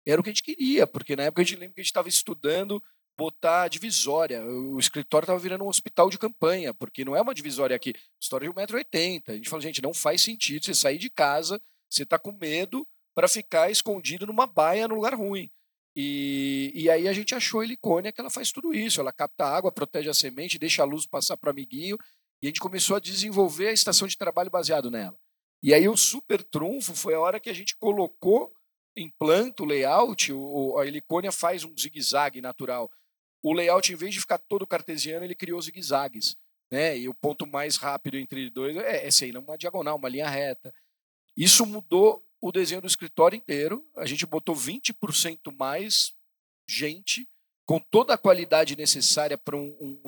Era o que a gente queria, porque na época a gente lembra que a gente estava estudando botar divisória. O escritório estava virando um hospital de campanha, porque não é uma divisória aqui, história de 1,80 m. A gente falou, gente, não faz sentido você sair de casa, você está com medo para ficar escondido numa baia num lugar ruim. E aí a gente achou a helicônia que ela faz tudo isso. Ela capta água, protege a semente, deixa a luz passar para o amiguinho. E a gente começou a desenvolver a estação de trabalho baseado nela. E aí o super trunfo foi a hora que a gente colocou em planta o layout, a helicônia faz um zigue-zague natural. O layout, em vez de ficar todo cartesiano, ele criou zigue-zagues. Né? E o ponto mais rápido entre dois é sair numa diagonal, uma linha reta. Isso mudou o desenho do escritório inteiro. A gente botou 20% mais gente, com toda a qualidade necessária para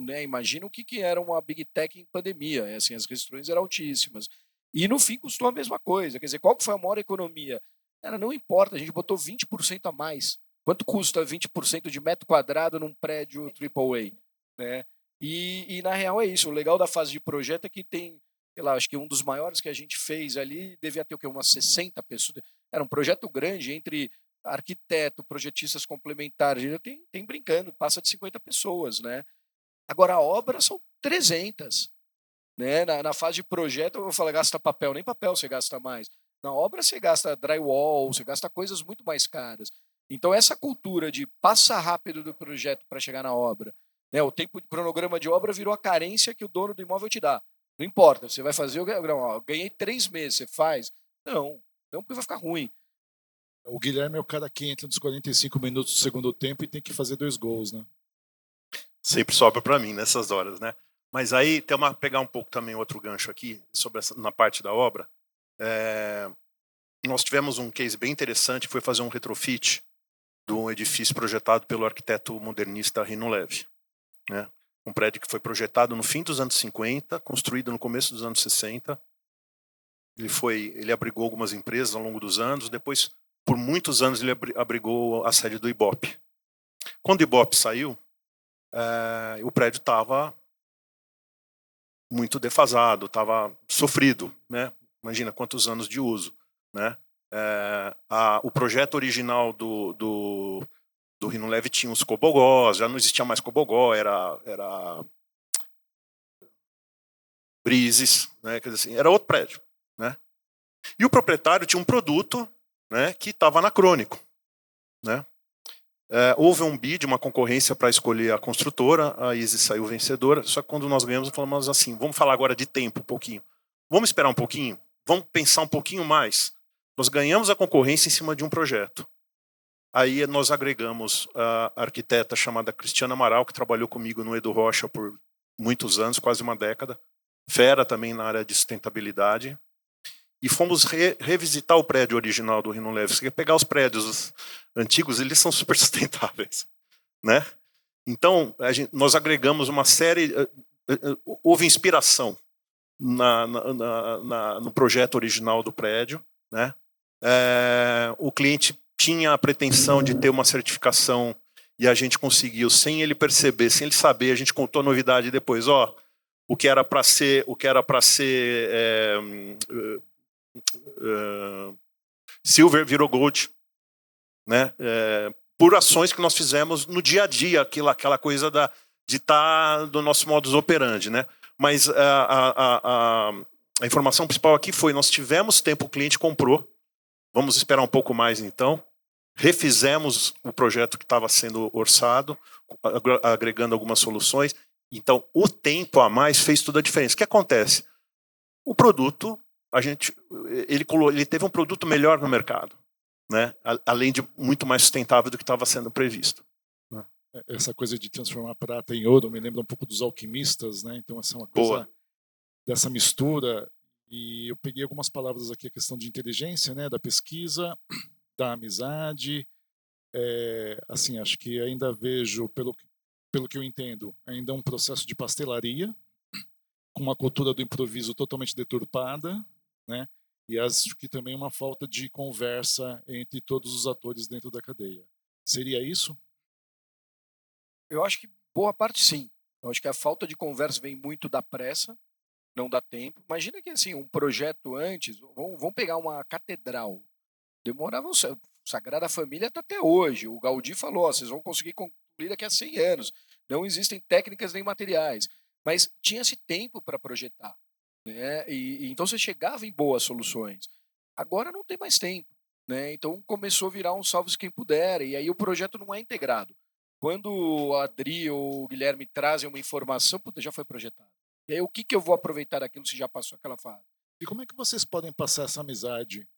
né? Imagina o que era uma Big Tech em pandemia. Assim, as restrições eram altíssimas. E no fim custou a mesma coisa. Quer dizer, qual que foi a maior economia? Não importa, a gente botou 20% a mais. Quanto custa 20% de metro quadrado num prédio AAA? Né? E na real é isso. O legal da fase de projeto é que tem, sei lá, acho que um dos maiores que a gente fez ali devia ter o quê? Umas 60 pessoas. Era um projeto grande entre arquiteto, projetistas complementares. Tem brincando, passa de 50 pessoas. Né? Agora a obra são 300. Né? Na fase de projeto, eu vou falar, gasta papel, nem papel você gasta mais. Na obra você gasta drywall, você gasta coisas muito mais caras. Então essa cultura de passa rápido do projeto para chegar na obra, né? O tempo de cronograma de obra virou a carência que o dono do imóvel te dá. Não importa, você vai fazer, eu ganhei 3 meses, você faz? Não porque vai ficar ruim. O Guilherme é o cara que entra nos 45 minutos do segundo tempo e tem que fazer 2 gols, né? Sempre sobra para mim nessas horas, né? Mas aí, pegar um pouco também outro gancho aqui, na parte da obra. Nós tivemos um case bem interessante, foi fazer um retrofit de um edifício projetado pelo arquiteto modernista Rino Levi. Né? Um prédio que foi projetado no fim dos anos 50, construído no começo dos anos 60. Ele abrigou algumas empresas ao longo dos anos, depois, por muitos anos, ele abrigou a sede do Ibope. Quando o Ibope saiu, o prédio estava muito defasado, estava sofrido, né? Imagina quantos anos de uso, né? O projeto original do Rino Levi tinha os cobogós, já não existia mais cobogó, era Brises, né? Quer dizer assim, era outro prédio, né? E o proprietário tinha um produto, né, que estava anacrônico, né? Houve um bid, uma concorrência para escolher a construtora, a Easy saiu vencedora, só que quando nós ganhamos, falamos assim, vamos falar agora de tempo um pouquinho. Vamos esperar um pouquinho? Vamos pensar um pouquinho mais? Nós ganhamos a concorrência em cima de um projeto. Aí nós agregamos a arquiteta chamada Cristiana Amaral, que trabalhou comigo no Edu Rocha por muitos anos, quase uma década, fera também na área de sustentabilidade, e fomos revisitar o prédio original do Rino Leve. Se você pegar os prédios antigos, eles são super sustentáveis, né? Então, nós agregamos uma série, houve inspiração no projeto original do prédio, né? O cliente tinha a pretensão de ter uma certificação e a gente conseguiu, sem ele perceber, sem ele saber, a gente contou a novidade depois, o que era para ser, silver virou gold, né? Por ações que nós fizemos no dia a dia, aquela coisa de estar do nosso modus operandi, né? Mas a informação principal aqui foi: nós tivemos tempo, o cliente comprou, vamos esperar um pouco mais então, refizemos o projeto que estava sendo orçado, agregando algumas soluções. Então, o tempo a mais fez toda a diferença. O que acontece? O produto, ele teve um produto melhor no mercado, né? Além de muito mais sustentável do que estava sendo previsto. Essa coisa de transformar prata em ouro me lembra um pouco dos alquimistas, né? Então, essa é uma coisa dessa mistura. E eu peguei algumas palavras aqui, a questão de inteligência, né? Da pesquisa, da amizade. Assim, acho que ainda vejo, pelo que eu entendo, ainda um processo de pastelaria, com uma cultura do improviso totalmente deturpada, né? E acho que também uma falta de conversa entre todos os atores dentro da cadeia. Seria isso? Eu acho que boa parte sim. Eu acho que a falta de conversa vem muito da pressa, não dá tempo. Imagina que assim, um projeto antes, vamos pegar uma catedral. Demorava, Sagrada Família está até hoje. O Gaudí falou, vocês vão conseguir concluir daqui a 100 anos. Não existem técnicas nem materiais. Mas tinha-se tempo para projetar, né? E então você chegava em boas soluções. Agora não tem mais tempo, né? Então começou a virar um salve-se quem puder, e aí o projeto não é integrado. Quando a Adri ou o Guilherme trazem uma informação, puta, já foi projetado. E aí o que eu vou aproveitar daquilo se já passou aquela fase? E como é que vocês podem passar essa amizade,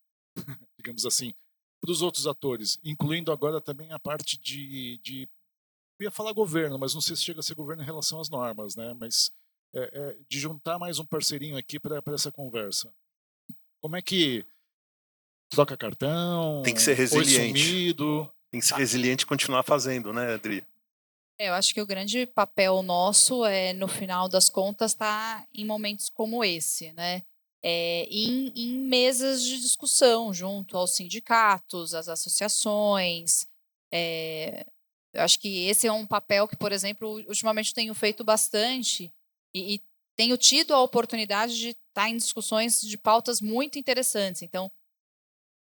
digamos assim, para os outros atores, incluindo agora também a parte eu ia falar governo, mas não sei se chega a ser governo em relação às normas, né? Mas de juntar mais um parceirinho aqui para essa conversa. Como é que troca cartão? Tem que ser Oi resiliente. sumido? Tem que ser resiliente e continuar fazendo, né, Adri? Eu acho que o grande papel nosso no final das contas, estar em momentos como esse, né? Em mesas de discussão, junto aos sindicatos, às associações. Eu acho que esse é um papel que, por exemplo, ultimamente tenho feito bastante e tenho tido a oportunidade de estar em discussões de pautas muito interessantes. Então,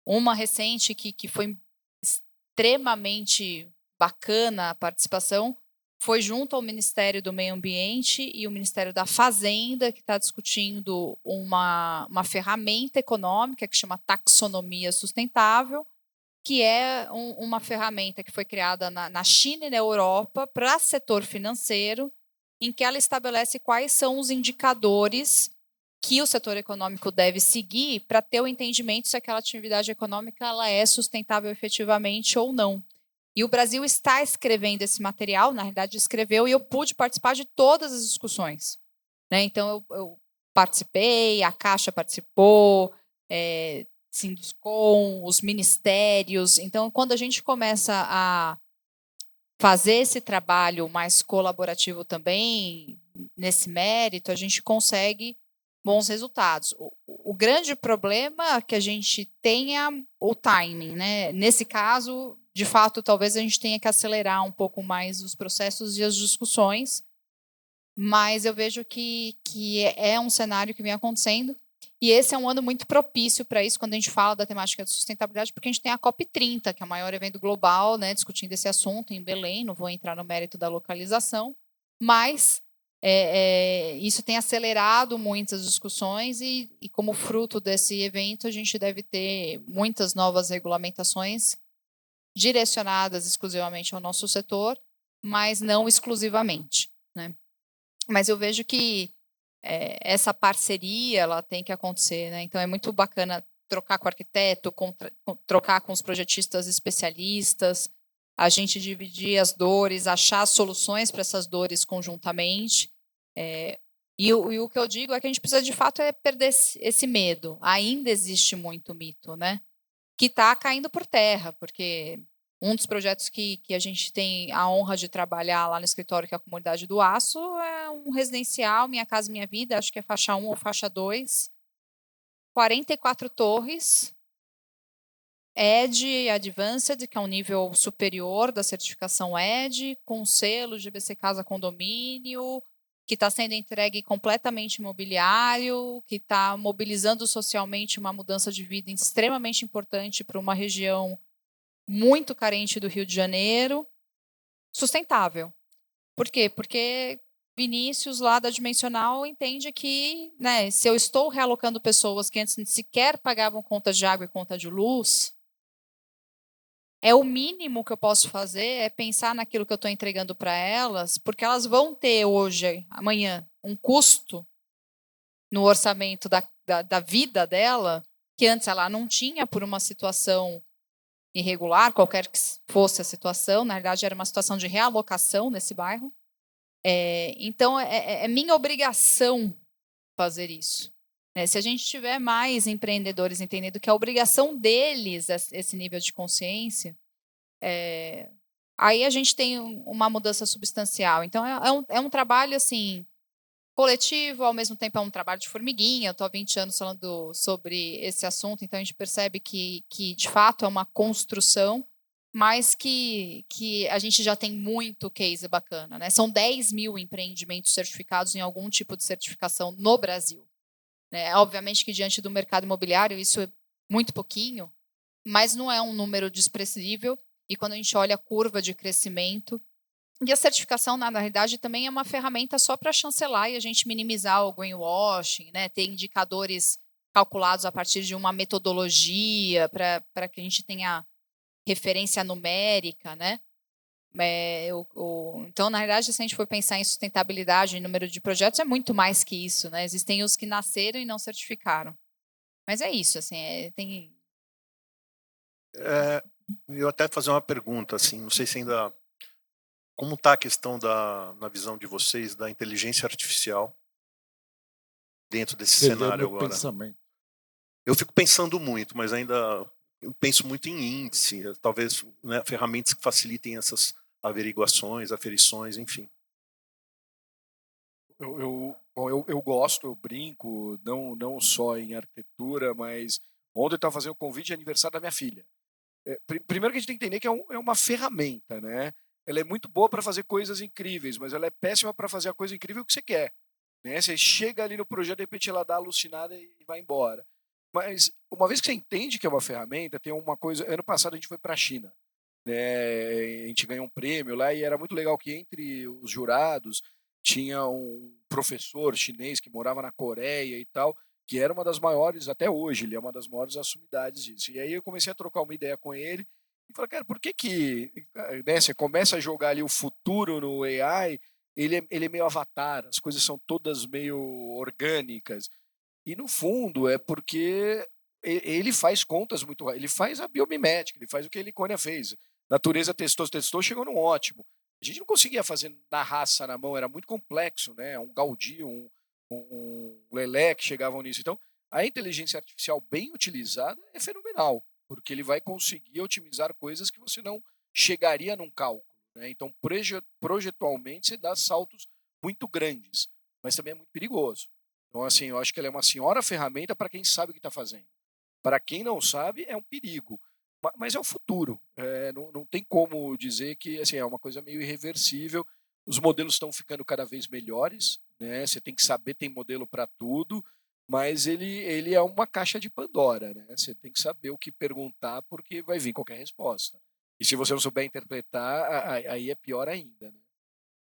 uma recente que foi extremamente bacana a participação foi junto ao Ministério do Meio Ambiente e o Ministério da Fazenda, que está discutindo uma ferramenta econômica que chama taxonomia sustentável, que é uma ferramenta que foi criada na China e na Europa para setor financeiro, em que ela estabelece quais são os indicadores que o setor econômico deve seguir para ter o entendimento se aquela atividade econômica ela é sustentável efetivamente ou não. E o Brasil está escrevendo esse material, na realidade escreveu, e eu pude participar de todas as discussões, né? Então, eu participei, a Caixa participou, Sinduscom, os ministérios. Então, quando a gente começa a fazer esse trabalho mais colaborativo também, nesse mérito, a gente consegue bons resultados. O grande problema que a gente tenha o timing, né? Nesse caso, de fato, talvez a gente tenha que acelerar um pouco mais os processos e as discussões, mas eu vejo que é um cenário que vem acontecendo, e esse é um ano muito propício para isso, quando a gente fala da temática de sustentabilidade, porque a gente tem a COP30, que é o maior evento global, né, discutindo esse assunto em Belém. Não vou entrar no mérito da localização, mas isso tem acelerado muitas discussões e como fruto desse evento, a gente deve ter muitas novas regulamentações direcionadas exclusivamente ao nosso setor, mas não exclusivamente, né? Mas eu vejo que essa parceria ela tem que acontecer, né? Então é muito bacana trocar com o arquiteto, trocar com os projetistas especialistas, a gente dividir as dores, achar soluções para essas dores conjuntamente. E o que eu digo é que a gente precisa, de fato, perder esse medo. Ainda existe muito mito, né? Que está caindo por terra, porque um dos projetos que a gente tem a honra de trabalhar lá no escritório, que é a Comunidade do Aço, é um residencial, Minha Casa Minha Vida, acho que é faixa 1 ou faixa 2, 44 torres, ED Advanced, que é um nível superior da certificação ED, com selo de GBC Casa Condomínio, que está sendo entregue completamente imobiliário, que está mobilizando socialmente uma mudança de vida extremamente importante para uma região muito carente do Rio de Janeiro, sustentável. Por quê? Porque Vinícius, lá da Dimensional, entende que, né, se eu estou realocando pessoas que antes sequer pagavam conta de água e conta de luz, o mínimo que eu posso fazer é pensar naquilo que eu estou entregando para elas, porque elas vão ter hoje, amanhã, um custo no orçamento da vida dela, que antes ela não tinha por uma situação irregular, qualquer que fosse a situação. Na verdade, era uma situação de realocação nesse bairro. Então, é minha obrigação fazer isso. Se a gente tiver mais empreendedores entendendo que é a obrigação deles esse nível de consciência, aí a gente tem uma mudança substancial. Então, é um trabalho assim coletivo, ao mesmo tempo é um trabalho de formiguinha. Eu estou há 20 anos falando sobre esse assunto, então a gente percebe que de fato é uma construção, mas que a gente já tem muito case bacana, né? São 10 mil empreendimentos certificados em algum tipo de certificação no Brasil. Obviamente que diante do mercado imobiliário isso é muito pouquinho, mas não é um número desprezível, e quando a gente olha a curva de crescimento, e a certificação, na realidade, também é uma ferramenta só para chancelar e a gente minimizar o greenwashing, né? Ter indicadores calculados a partir de uma metodologia para que a gente tenha referência numérica, né? Então, na realidade, se a gente for pensar em sustentabilidade, em número de projetos, é muito mais que isso, né? Existem os que nasceram e não certificaram. Mas é isso, assim, tem... Eu até fazer uma pergunta, assim, não sei se ainda... Como está a questão na visão de vocês, da inteligência artificial dentro desse Você leu cenário meu agora? pensamento. Eu fico pensando muito, mas ainda eu penso muito em índice, talvez, né, ferramentas que facilitem essas averiguações, aferições, enfim. Eu gosto, eu brinco, não só em arquitetura, mas ontem eu estava fazendo o convite de aniversário da minha filha. Primeiro que a gente tem que entender que é uma ferramenta, né? Ela é muito boa para fazer coisas incríveis, mas ela é péssima para fazer a coisa incrível que você quer. Né? Você chega ali no projeto, de repente ela dá alucinada e vai embora. Mas uma vez que você entende que é uma ferramenta, tem uma coisa. Ano passado a gente foi para a China, né? A gente ganhou um prêmio lá e era muito legal que entre os jurados tinha um professor chinês que morava na Coreia e tal, que era uma das maiores, até hoje, ele é uma das maiores assumidades disso. E aí eu comecei a trocar uma ideia com ele e falei, cara, por que né, você começa a jogar ali o futuro no AI, ele é meio avatar, as coisas são todas meio orgânicas. E no fundo é porque ele faz contas muito, ele faz a biomimética, ele faz o que a Helicônia fez. Natureza testou, chegou num ótimo. A gente não conseguia fazer na raça, na mão, era muito complexo, né? Um Gaudí, um Lelé que chegavam nisso. Então, a inteligência artificial bem utilizada é fenomenal, porque ele vai conseguir otimizar coisas que você não chegaria num cálculo. Né? Então, projetualmente, você dá saltos muito grandes, mas também é muito perigoso. Então, assim, eu acho que ela é uma senhora ferramenta para quem sabe o que está fazendo. Para quem não sabe, é um perigo. Mas é o futuro. Não tem como dizer que assim, é uma coisa meio irreversível. Os modelos estão ficando cada vez melhores. Né? Você tem que saber, tem modelo para tudo, mas ele é uma caixa de Pandora. Né? Você tem que saber o que perguntar, porque vai vir qualquer resposta. E se você não souber interpretar, aí é pior ainda. Né?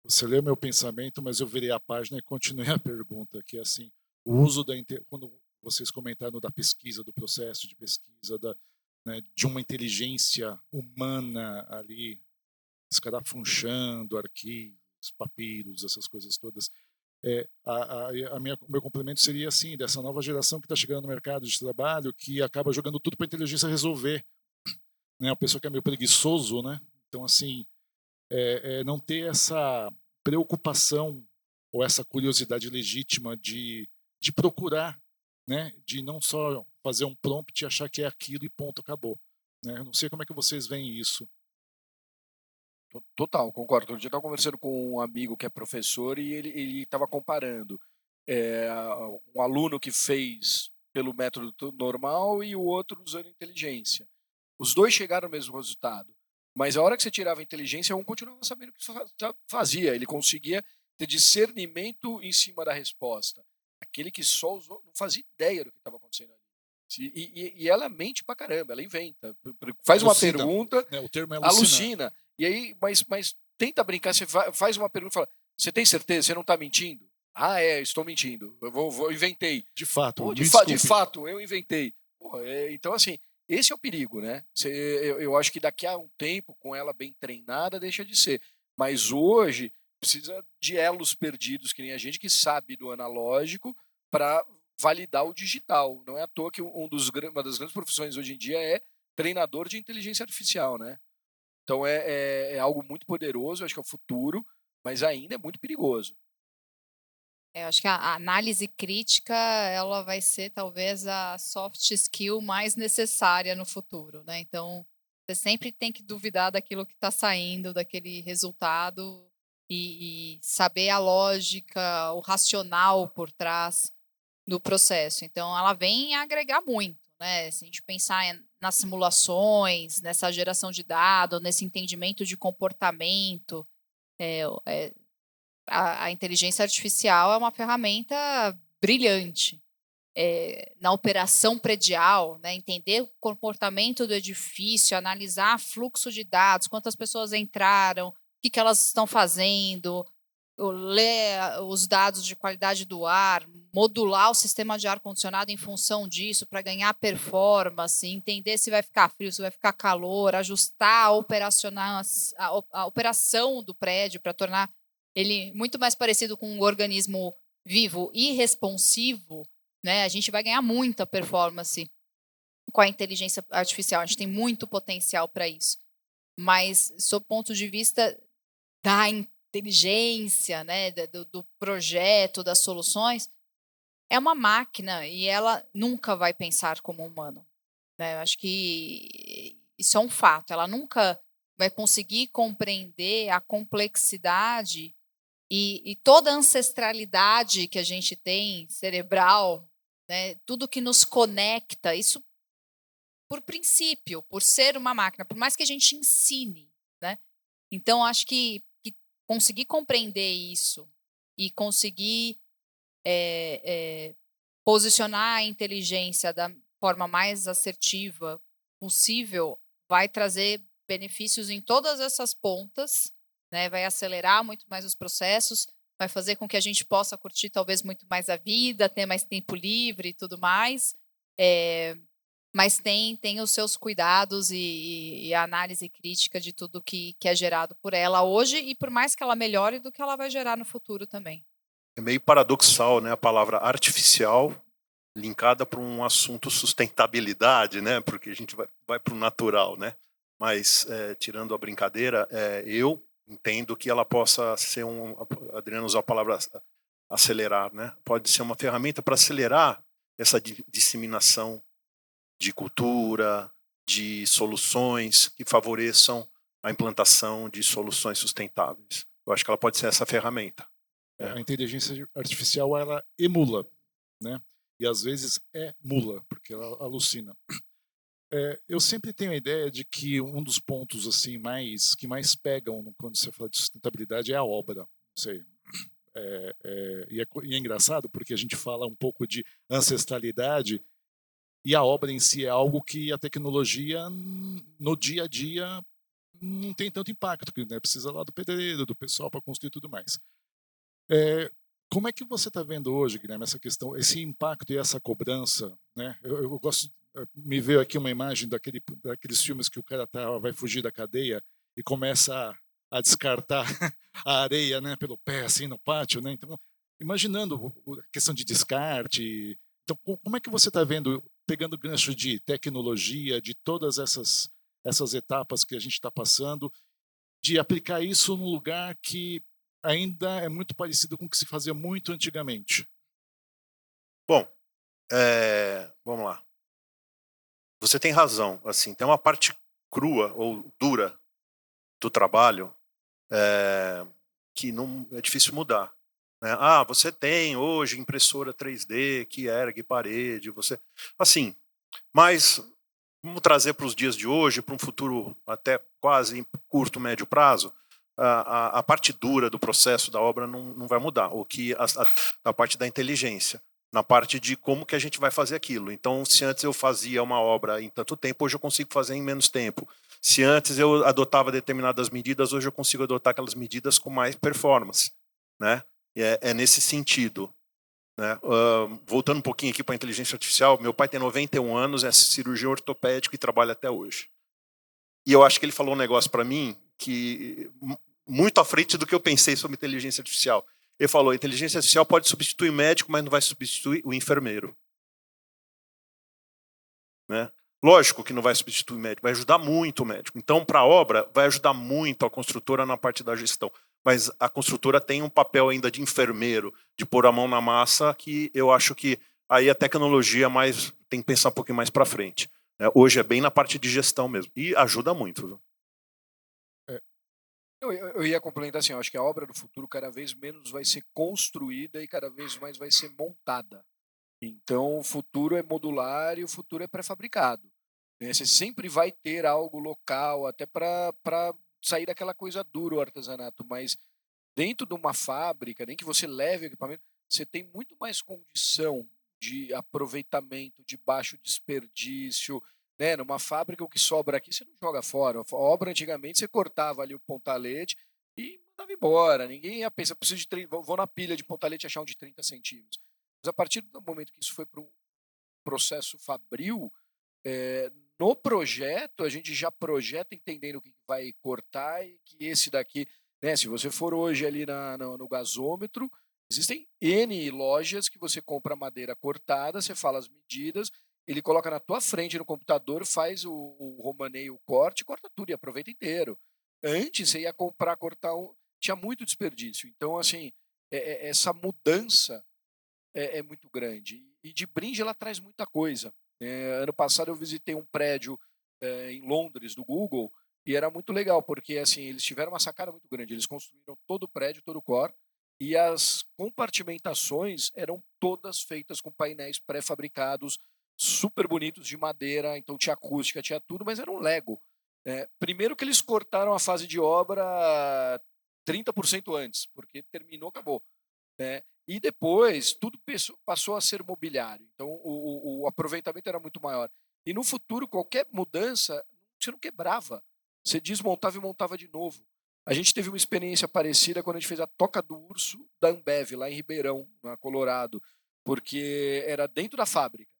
Você leu meu pensamento, mas eu virei a página e continuei a pergunta, que é assim, o uso quando vocês comentaram da pesquisa, do processo de pesquisa, né, de uma inteligência humana ali, escarafunchando arquivos, papiros, essas coisas todas. O meu complemento seria assim, dessa nova geração que está chegando no mercado de trabalho, que acaba jogando tudo para a inteligência resolver, né? O pessoal que é meio preguiçoso, né? Então, assim, não ter essa preocupação ou essa curiosidade legítima de procurar, né? De não só fazer um prompt e achar que é aquilo e ponto, acabou. Né? Eu não sei como é que vocês veem isso. Total, concordo. Outro dia eu estava conversando com um amigo que é professor e ele estava comparando um aluno que fez pelo método normal e o outro usando inteligência. Os dois chegaram ao mesmo resultado, mas a hora que você tirava a inteligência, um continuava sabendo o que fazia. Ele conseguia ter discernimento em cima da resposta. Aquele que só usou não fazia ideia do que estava acontecendo ali. E ela mente pra caramba, ela inventa. Faz uma pergunta, o termo é alucina. E aí, mas tenta brincar, você faz uma pergunta e fala: você tem certeza? Você não está mentindo? Ah, estou mentindo. Eu inventei. De fato, de fato, eu inventei. Então, assim, esse é o perigo, né? Eu acho que daqui a um tempo, com ela bem treinada, deixa de ser. Mas hoje, precisa de elos perdidos, que nem a gente, que sabe do analógico, para validar o digital. Não é à toa que uma das grandes profissões hoje em dia é treinador de inteligência artificial, né? Então é algo muito poderoso, acho que é o futuro, mas ainda é muito perigoso. Eu acho que a análise crítica ela vai ser talvez a soft skill mais necessária no futuro, né? Então você sempre tem que duvidar daquilo que está saindo, daquele resultado e saber a lógica, o racional por trás do processo. Então ela vem agregar muito, né? Se a gente pensar nas simulações, nessa geração de dados, nesse entendimento de comportamento, a inteligência artificial é uma ferramenta brilhante. Na operação predial, né, entender o comportamento do edifício, analisar fluxo de dados, quantas pessoas entraram, o que elas estão fazendo, ler os dados de qualidade do ar, modular o sistema de ar-condicionado em função disso para ganhar performance, entender se vai ficar frio, se vai ficar calor, ajustar a operação do prédio para tornar ele muito mais parecido com um organismo vivo e responsivo, né? A gente vai ganhar muita performance com a inteligência artificial. A gente tem muito potencial para isso. Mas, sob o ponto de vista da inteligência, né, do projeto, das soluções, é uma máquina e ela nunca vai pensar como humano. Né? Eu acho que isso é um fato. Ela nunca vai conseguir compreender a complexidade e toda a ancestralidade que a gente tem, cerebral, né, tudo que nos conecta, isso por princípio, por ser uma máquina, por mais que a gente ensine. Né? Então, acho que conseguir compreender isso e conseguir posicionar a inteligência da forma mais assertiva possível vai trazer benefícios em todas essas pontas, né? Vai acelerar muito mais os processos, vai fazer com que a gente possa curtir talvez muito mais a vida, ter mais tempo livre e tudo mais, mas tem os seus cuidados e a análise crítica de tudo que é gerado por ela hoje e por mais que ela melhore do que ela vai gerar no futuro também. É meio paradoxal, né, a palavra artificial linkada para um assunto sustentabilidade, né, porque a gente vai para o natural, né, mas tirando a brincadeira, eu entendo que ela possa ser Adriano usou a palavra acelerar, né, pode ser uma ferramenta para acelerar essa disseminação de cultura, de soluções que favoreçam a implantação de soluções sustentáveis. Eu acho que ela pode ser essa ferramenta. A inteligência artificial, ela emula, né? E às vezes é mula, porque ela alucina. Eu sempre tenho a ideia de que um dos pontos assim que mais pegam quando você fala de sustentabilidade é a obra. Não sei. E é engraçado porque a gente fala um pouco de ancestralidade e a obra em si é algo que a tecnologia no dia a dia não tem tanto impacto, né? Precisa lá do pedreiro, do pessoal para construir tudo mais. Como é que você está vendo hoje, Guilherme, essa questão, esse impacto e essa cobrança? Né? Eu gosto, me veio aqui uma imagem daqueles filmes que o cara vai fugir da cadeia e começa a descartar a areia, né, pelo pé, assim, no pátio. Né? Então, imaginando a questão de descarte. Então, como é que você está vendo, pegando gancho de tecnologia, de todas essas etapas que a gente está passando, de aplicar isso num lugar que ainda é muito parecido com o que se fazia muito antigamente? Bom, vamos lá. Você tem razão. Assim, tem uma parte crua ou dura do trabalho que não é difícil mudar. Né? Você tem hoje impressora 3D que ergue parede, assim, mas vamos trazer para os dias de hoje, para um futuro até quase em curto, médio prazo, a parte dura do processo da obra não vai mudar, o que a parte da inteligência, na parte de como que a gente vai fazer aquilo. Então, se antes eu fazia uma obra em tanto tempo, hoje eu consigo fazer em menos tempo. Se antes eu adotava determinadas medidas, hoje eu consigo adotar aquelas medidas com mais performance. Né? É nesse sentido. Né? Voltando um pouquinho aqui para a inteligência artificial, meu pai tem 91 anos, é cirurgião ortopédico e trabalha até hoje. E eu acho que ele falou um negócio para mim que muito à frente do que eu pensei sobre inteligência artificial. Ele falou: a inteligência artificial pode substituir o médico, mas não vai substituir o enfermeiro. Né? Lógico que não vai substituir o médico, vai ajudar muito o médico. Então, para a obra, vai ajudar muito a construtora na parte da gestão. Mas a construtora tem um papel ainda de enfermeiro, de pôr a mão na massa, que eu acho que aí a tecnologia tem que pensar um pouquinho mais para frente. Né? Hoje é bem na parte de gestão mesmo. E ajuda muito. Viu? Eu ia complementar assim, eu acho que a obra do futuro cada vez menos vai ser construída e cada vez mais vai ser montada. Então, o futuro é modular e o futuro é pré-fabricado. Você sempre vai ter algo local, até para sair daquela coisa dura, o artesanato, mas dentro de uma fábrica, nem que você leve o equipamento, você tem muito mais condição de aproveitamento, de baixo desperdício. Né? Numa fábrica, o que sobra aqui, você não joga fora. A obra, antigamente, você cortava ali o pontalete e mandava embora. Ninguém ia pensar, preciso de vou na pilha de pontalete achar um de 30 centímetros. Mas a partir do momento que isso foi para um processo fabril, no projeto, a gente já projeta entendendo o que vai cortar e que esse daqui, né, se você for hoje ali no gasômetro, existem N lojas que você compra madeira cortada, você fala as medidas, ele coloca na tua frente no computador, faz o romaneio, o corte, corta tudo e aproveita inteiro. Antes você ia comprar, cortar tinha muito desperdício. Então, assim, essa mudança é muito grande. E de brinde ela traz muita coisa. Ano passado eu visitei um prédio em Londres, do Google, e era muito legal, porque assim eles tiveram uma sacada muito grande. Eles construíram todo o prédio, todo o core, e as compartimentações eram todas feitas com painéis pré-fabricados, super bonitos, de madeira, então tinha acústica, tinha tudo, mas era um Lego. Primeiro que eles cortaram a fase de obra 30% antes, porque terminou, acabou. E depois, tudo passou a ser mobiliário. Então, o aproveitamento era muito maior. E no futuro, qualquer mudança, você não quebrava. Você desmontava e montava de novo. A gente teve uma experiência parecida quando a gente fez a Toca do Urso da Ambev, lá em Ribeirão, na Colorado, porque era dentro da fábrica.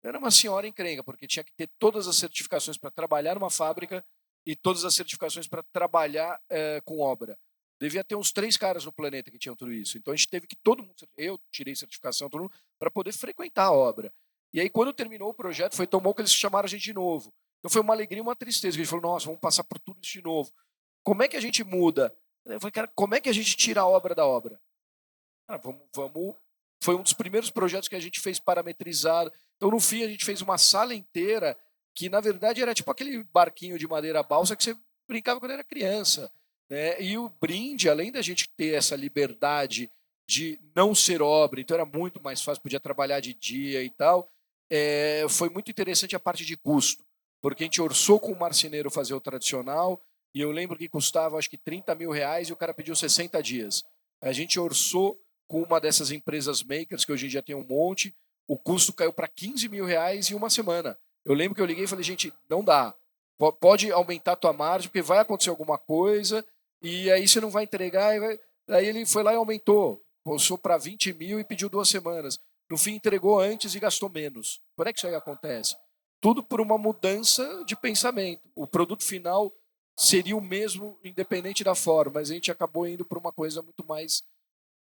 Era uma senhora encrenca, porque tinha que ter todas as certificações para trabalhar numa fábrica e todas as certificações para trabalhar com obra. Devia ter uns 3 caras no planeta que tinham tudo isso. Então a gente teve que todo mundo, eu tirei certificação, todo mundo, para poder frequentar a obra. E aí quando terminou o projeto, foi tão bom que eles chamaram a gente de novo. Então foi uma alegria e uma tristeza. A gente falou, nossa, vamos passar por tudo isso de novo. Como é que a gente muda? Eu falei, cara, como é que a gente tira a obra da obra? Cara, vamos. Foi um dos primeiros projetos que a gente fez parametrizado. Então no fim a gente fez uma sala inteira que na verdade era tipo aquele barquinho de madeira balsa que você brincava quando era criança. E o brinde, além da gente ter essa liberdade de não ser obra, então era muito mais fácil, podia trabalhar de dia e tal, foi muito interessante a parte de custo, porque a gente orçou com o marceneiro fazer o tradicional, e eu lembro que custava acho que 30 mil reais e o cara pediu 60 dias. A gente orçou com uma dessas empresas makers, que hoje em dia tem um monte, o custo caiu para 15 mil reais em uma semana. Eu lembro que eu liguei e falei, gente, não dá. Pode aumentar a tua margem, porque vai acontecer alguma coisa, e aí você não vai entregar. Aí ele foi lá e aumentou. Possou para 20 mil e pediu 2 semanas. No fim, entregou antes e gastou menos. Por que isso aí acontece? Tudo por uma mudança de pensamento. O produto final seria o mesmo, independente da forma, mas a gente acabou indo para uma coisa muito mais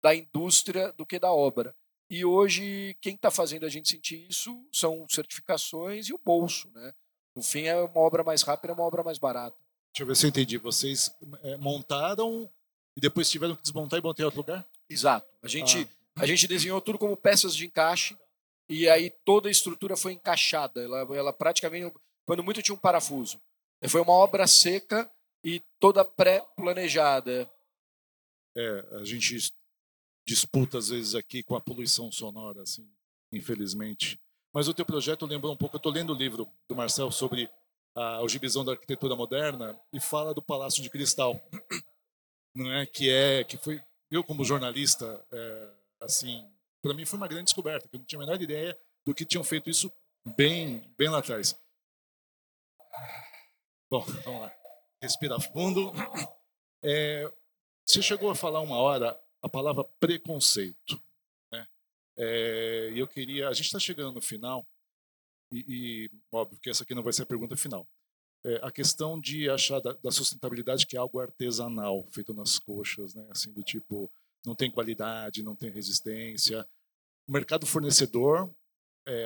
da indústria do que da obra. E hoje, quem está fazendo a gente sentir isso são certificações e o bolso, né? No fim, é uma obra mais rápida, é uma obra mais barata. Deixa eu ver se eu entendi. Vocês montaram e depois tiveram que desmontar e botar em outro lugar? Exato. A gente desenhou tudo como peças de encaixe e aí toda a estrutura foi encaixada. Ela praticamente, quando muito, tinha um parafuso. Foi uma obra seca e toda pré-planejada. A gente disputa às vezes aqui com a poluição sonora, assim, infelizmente. Mas o teu projeto lembrou um pouco. Eu estou lendo o livro do Marcel sobre o gibizão da arquitetura moderna e fala do Palácio de Cristal, não é? Que foi eu como jornalista, assim, para mim foi uma grande descoberta. Que eu não tinha a menor ideia do que tinham feito isso bem lá atrás. Bom, vamos lá. Respira fundo. Você chegou a falar uma hora a palavra preconceito, né? E eu queria. A gente está chegando no final e óbvio que essa aqui não vai ser a pergunta final. A questão de achar da sustentabilidade que é algo artesanal, feito nas coxas, né? Assim, do tipo, não tem qualidade, não tem resistência. O mercado fornecedor,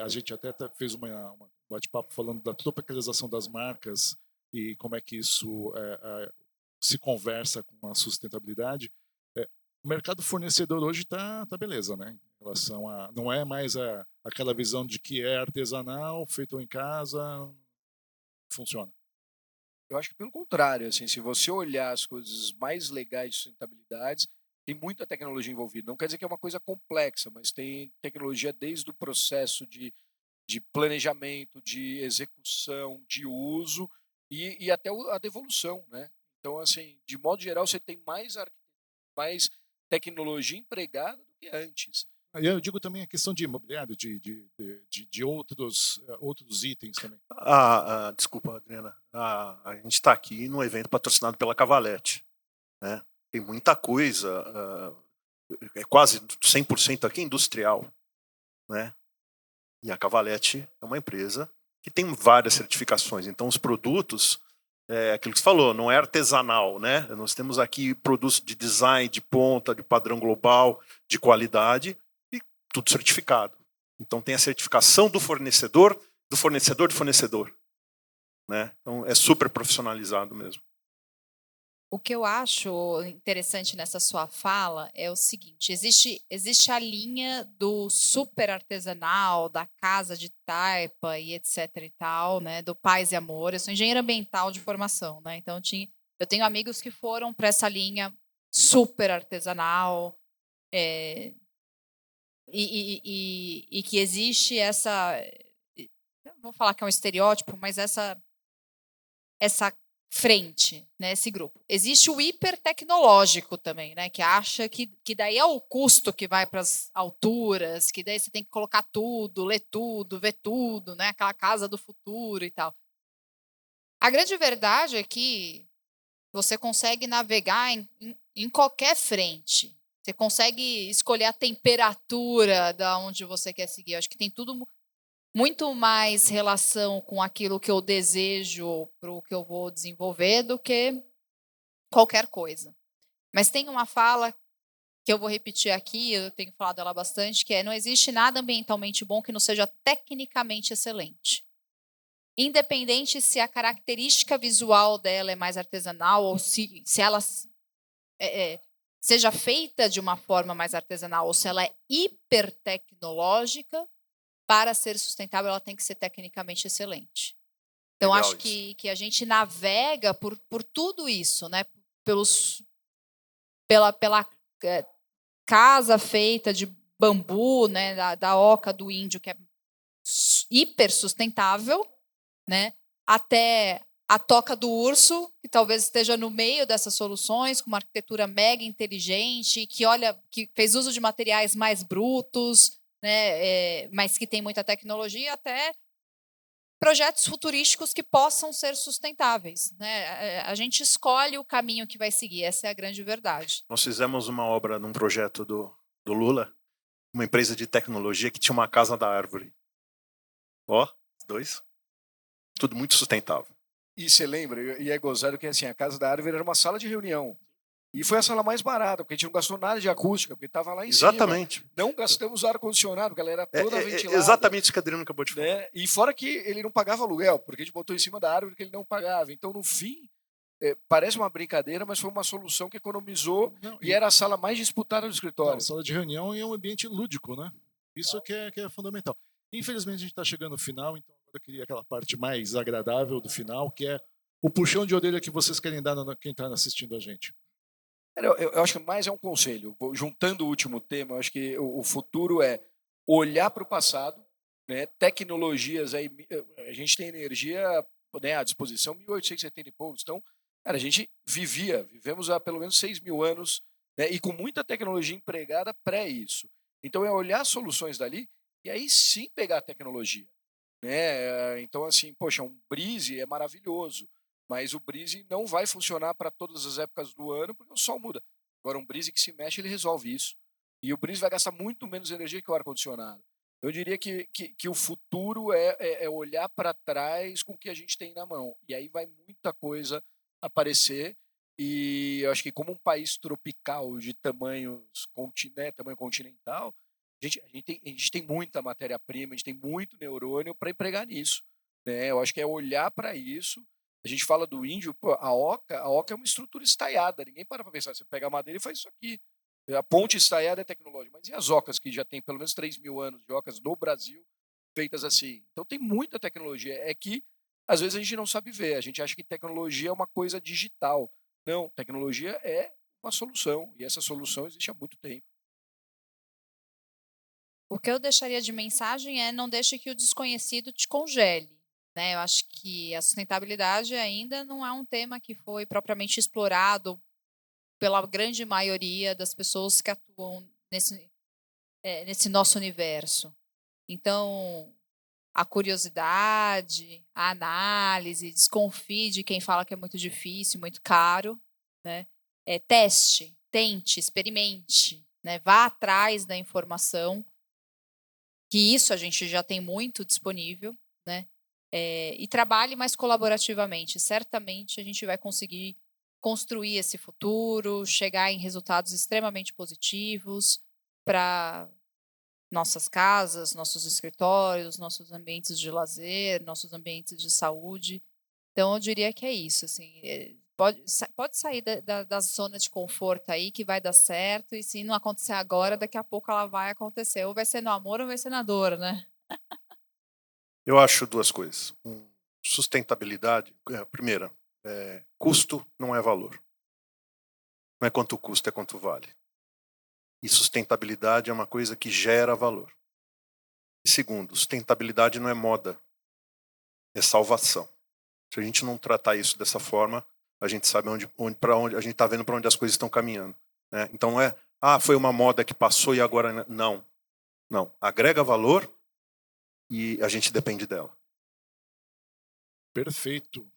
a gente até fez um bate-papo falando da tropicalização das marcas e como é que isso se conversa com a sustentabilidade. O mercado fornecedor hoje tá beleza, né? Em relação não é mais aquela visão de que é artesanal, feito em casa, funciona. Eu acho que pelo contrário, assim, se você olhar as coisas mais legais de sustentabilidade, tem muita tecnologia envolvida. Não quer dizer que é uma coisa complexa, mas tem tecnologia desde o processo de planejamento, de execução, de uso e até a devolução, né? Então, assim, de modo geral, você tem mais tecnologia empregada do que antes. Eu digo também a questão de imobiliário, de outros itens também. Desculpa, Adriana. A gente está aqui num evento patrocinado pela Cavalete, né? Tem muita coisa, é quase 100% aqui industrial, né? E a Cavalete é uma empresa que tem várias certificações. Então, os produtos, aquilo que você falou, não é artesanal, né? Nós temos aqui produtos de design, de ponta, de padrão global, de qualidade, e tudo certificado. Então, tem a certificação do fornecedor, do fornecedor, né? Então, é super profissionalizado mesmo. O que eu acho interessante nessa sua fala é o seguinte: existe a linha do super artesanal, da casa de taipa e etc e tal, né, do paz e amor. Eu sou engenheira ambiental de formação, né? Então eu tenho amigos que foram para essa linha super artesanal, e que existe essa, não vou falar que é um estereótipo, mas essa frente, né, esse grupo. Existe o hipertecnológico também, né, que acha que daí é o custo que vai para as alturas, que daí você tem que colocar tudo, ler tudo, ver tudo, né, aquela casa do futuro e tal. A grande verdade é que você consegue navegar em qualquer frente. Você consegue escolher a temperatura da onde você quer seguir. Eu acho que tem tudo muito mais relação com aquilo que eu desejo para o que eu vou desenvolver do que qualquer coisa. Mas tem uma fala que eu vou repetir aqui, eu tenho falado ela bastante, que não existe nada ambientalmente bom que não seja tecnicamente excelente. Independente se a característica visual dela é mais artesanal ou se ela seja feita de uma forma mais artesanal ou se ela é hipertecnológica, para ser sustentável, ela tem que ser tecnicamente excelente. Então, Legal acho que a gente navega por tudo isso, né? Pela casa feita de bambu, né? Da oca do índio, que é hiper sustentável, né? Até a toca do urso, que talvez esteja no meio dessas soluções, com uma arquitetura mega inteligente, que fez uso de materiais mais brutos, né, mas que tem muita tecnologia, até projetos futurísticos que possam ser sustentáveis, né? A gente escolhe o caminho que vai seguir, essa é a grande verdade. Nós fizemos uma obra num projeto do Lula, uma empresa de tecnologia que tinha uma casa da árvore. Ó, dois. Tudo muito sustentável. E você lembra, e é gozado que assim, a Casa da Árvore era uma sala de reunião. E foi a sala mais barata, porque a gente não gastou nada de acústica, porque estava lá em cima. Exatamente. Não gastamos ar-condicionado, porque ela era toda ventilada. Exatamente isso que o Adriano acabou de falar. Né? E fora que ele não pagava aluguel, porque a gente botou em cima da árvore que ele não pagava. Então, no fim, parece uma brincadeira, mas foi uma solução que economizou e era a sala mais disputada do escritório. Não, sala de reunião e é um ambiente lúdico, né? Isso que é fundamental. Infelizmente, a gente está chegando no final, então agora eu queria aquela parte mais agradável do final, que é o puxão de orelha que vocês querem dar a quem está assistindo a gente. Eu acho que mais é um conselho. Juntando o último tema, eu acho que o futuro é olhar para o passado, né? Tecnologias, aí, a gente tem energia, né, à disposição, 1870 e poucos. Então, cara, a gente vivemos há pelo menos 6.000 anos, né, e com muita tecnologia empregada pré-isso. Então, é olhar soluções dali e aí sim pegar a tecnologia. Né? Então, assim, poxa, um Breeze é maravilhoso, mas o Breeze não vai funcionar para todas as épocas do ano, porque o sol muda. Agora, um Breeze que se mexe, ele resolve isso. E o Breeze vai gastar muito menos energia que o ar-condicionado. Eu diria que o futuro é olhar para trás com o que a gente tem na mão. E aí vai muita coisa aparecer. E eu acho que como um país tropical de tamanho continental, a gente tem muita matéria-prima, a gente tem muito neurônio para empregar nisso. Né? Eu acho que é olhar para isso. A gente fala do índio, pô, a oca é uma estrutura estaiada. Ninguém para pensar, você pega a madeira e faz isso aqui. A ponte estaiada é tecnológica. Mas e as ocas, que já tem pelo menos 3.000 anos de ocas no Brasil, feitas assim? Então tem muita tecnologia. É que, às vezes, a gente não sabe ver. A gente acha que tecnologia é uma coisa digital. Não, tecnologia é uma solução. E essa solução existe há muito tempo. O que eu deixaria de mensagem é: não deixe que o desconhecido te congele. Né? Eu acho que a sustentabilidade ainda não é um tema que foi propriamente explorado pela grande maioria das pessoas que atuam nesse nosso universo. Então, a curiosidade, a análise, desconfie de quem fala que é muito difícil, muito caro. Né? Teste, tente, experimente. Né? Vá atrás da informação, que isso a gente já tem muito disponível. Né? E trabalhe mais colaborativamente. Certamente a gente vai conseguir construir esse futuro, chegar em resultados extremamente positivos para nossas casas, nossos escritórios, nossos ambientes de lazer, nossos ambientes de saúde. Então, eu diria que é isso. Assim, pode sair da zona de conforto aí, que vai dar certo, e se não acontecer agora, daqui a pouco ela vai acontecer. Ou vai ser no amor ou vai ser na dor, né? Eu acho duas coisas. Sustentabilidade, primeira, custo não é valor. Não é quanto custa, é quanto vale. E sustentabilidade é uma coisa que gera valor. E segundo, sustentabilidade não é moda, é salvação. Se a gente não tratar isso dessa forma, a gente sabe para onde a gente está vendo, para onde as coisas estão caminhando. Né? Então não é, foi uma moda que passou e agora não. Não, agrega valor e a gente depende dela. Perfeito.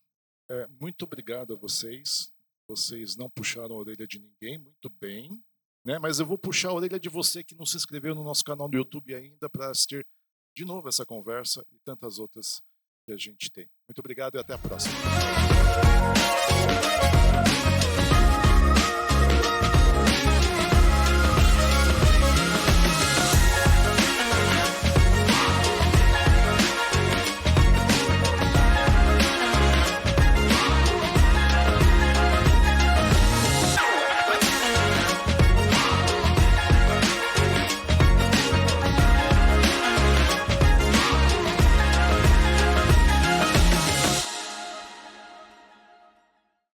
Muito obrigado a vocês. Vocês não puxaram a orelha de ninguém, muito bem. Né? Mas eu vou puxar a orelha de você que não se inscreveu no nosso canal no YouTube ainda para assistir de novo essa conversa e tantas outras que a gente tem. Muito obrigado e até a próxima.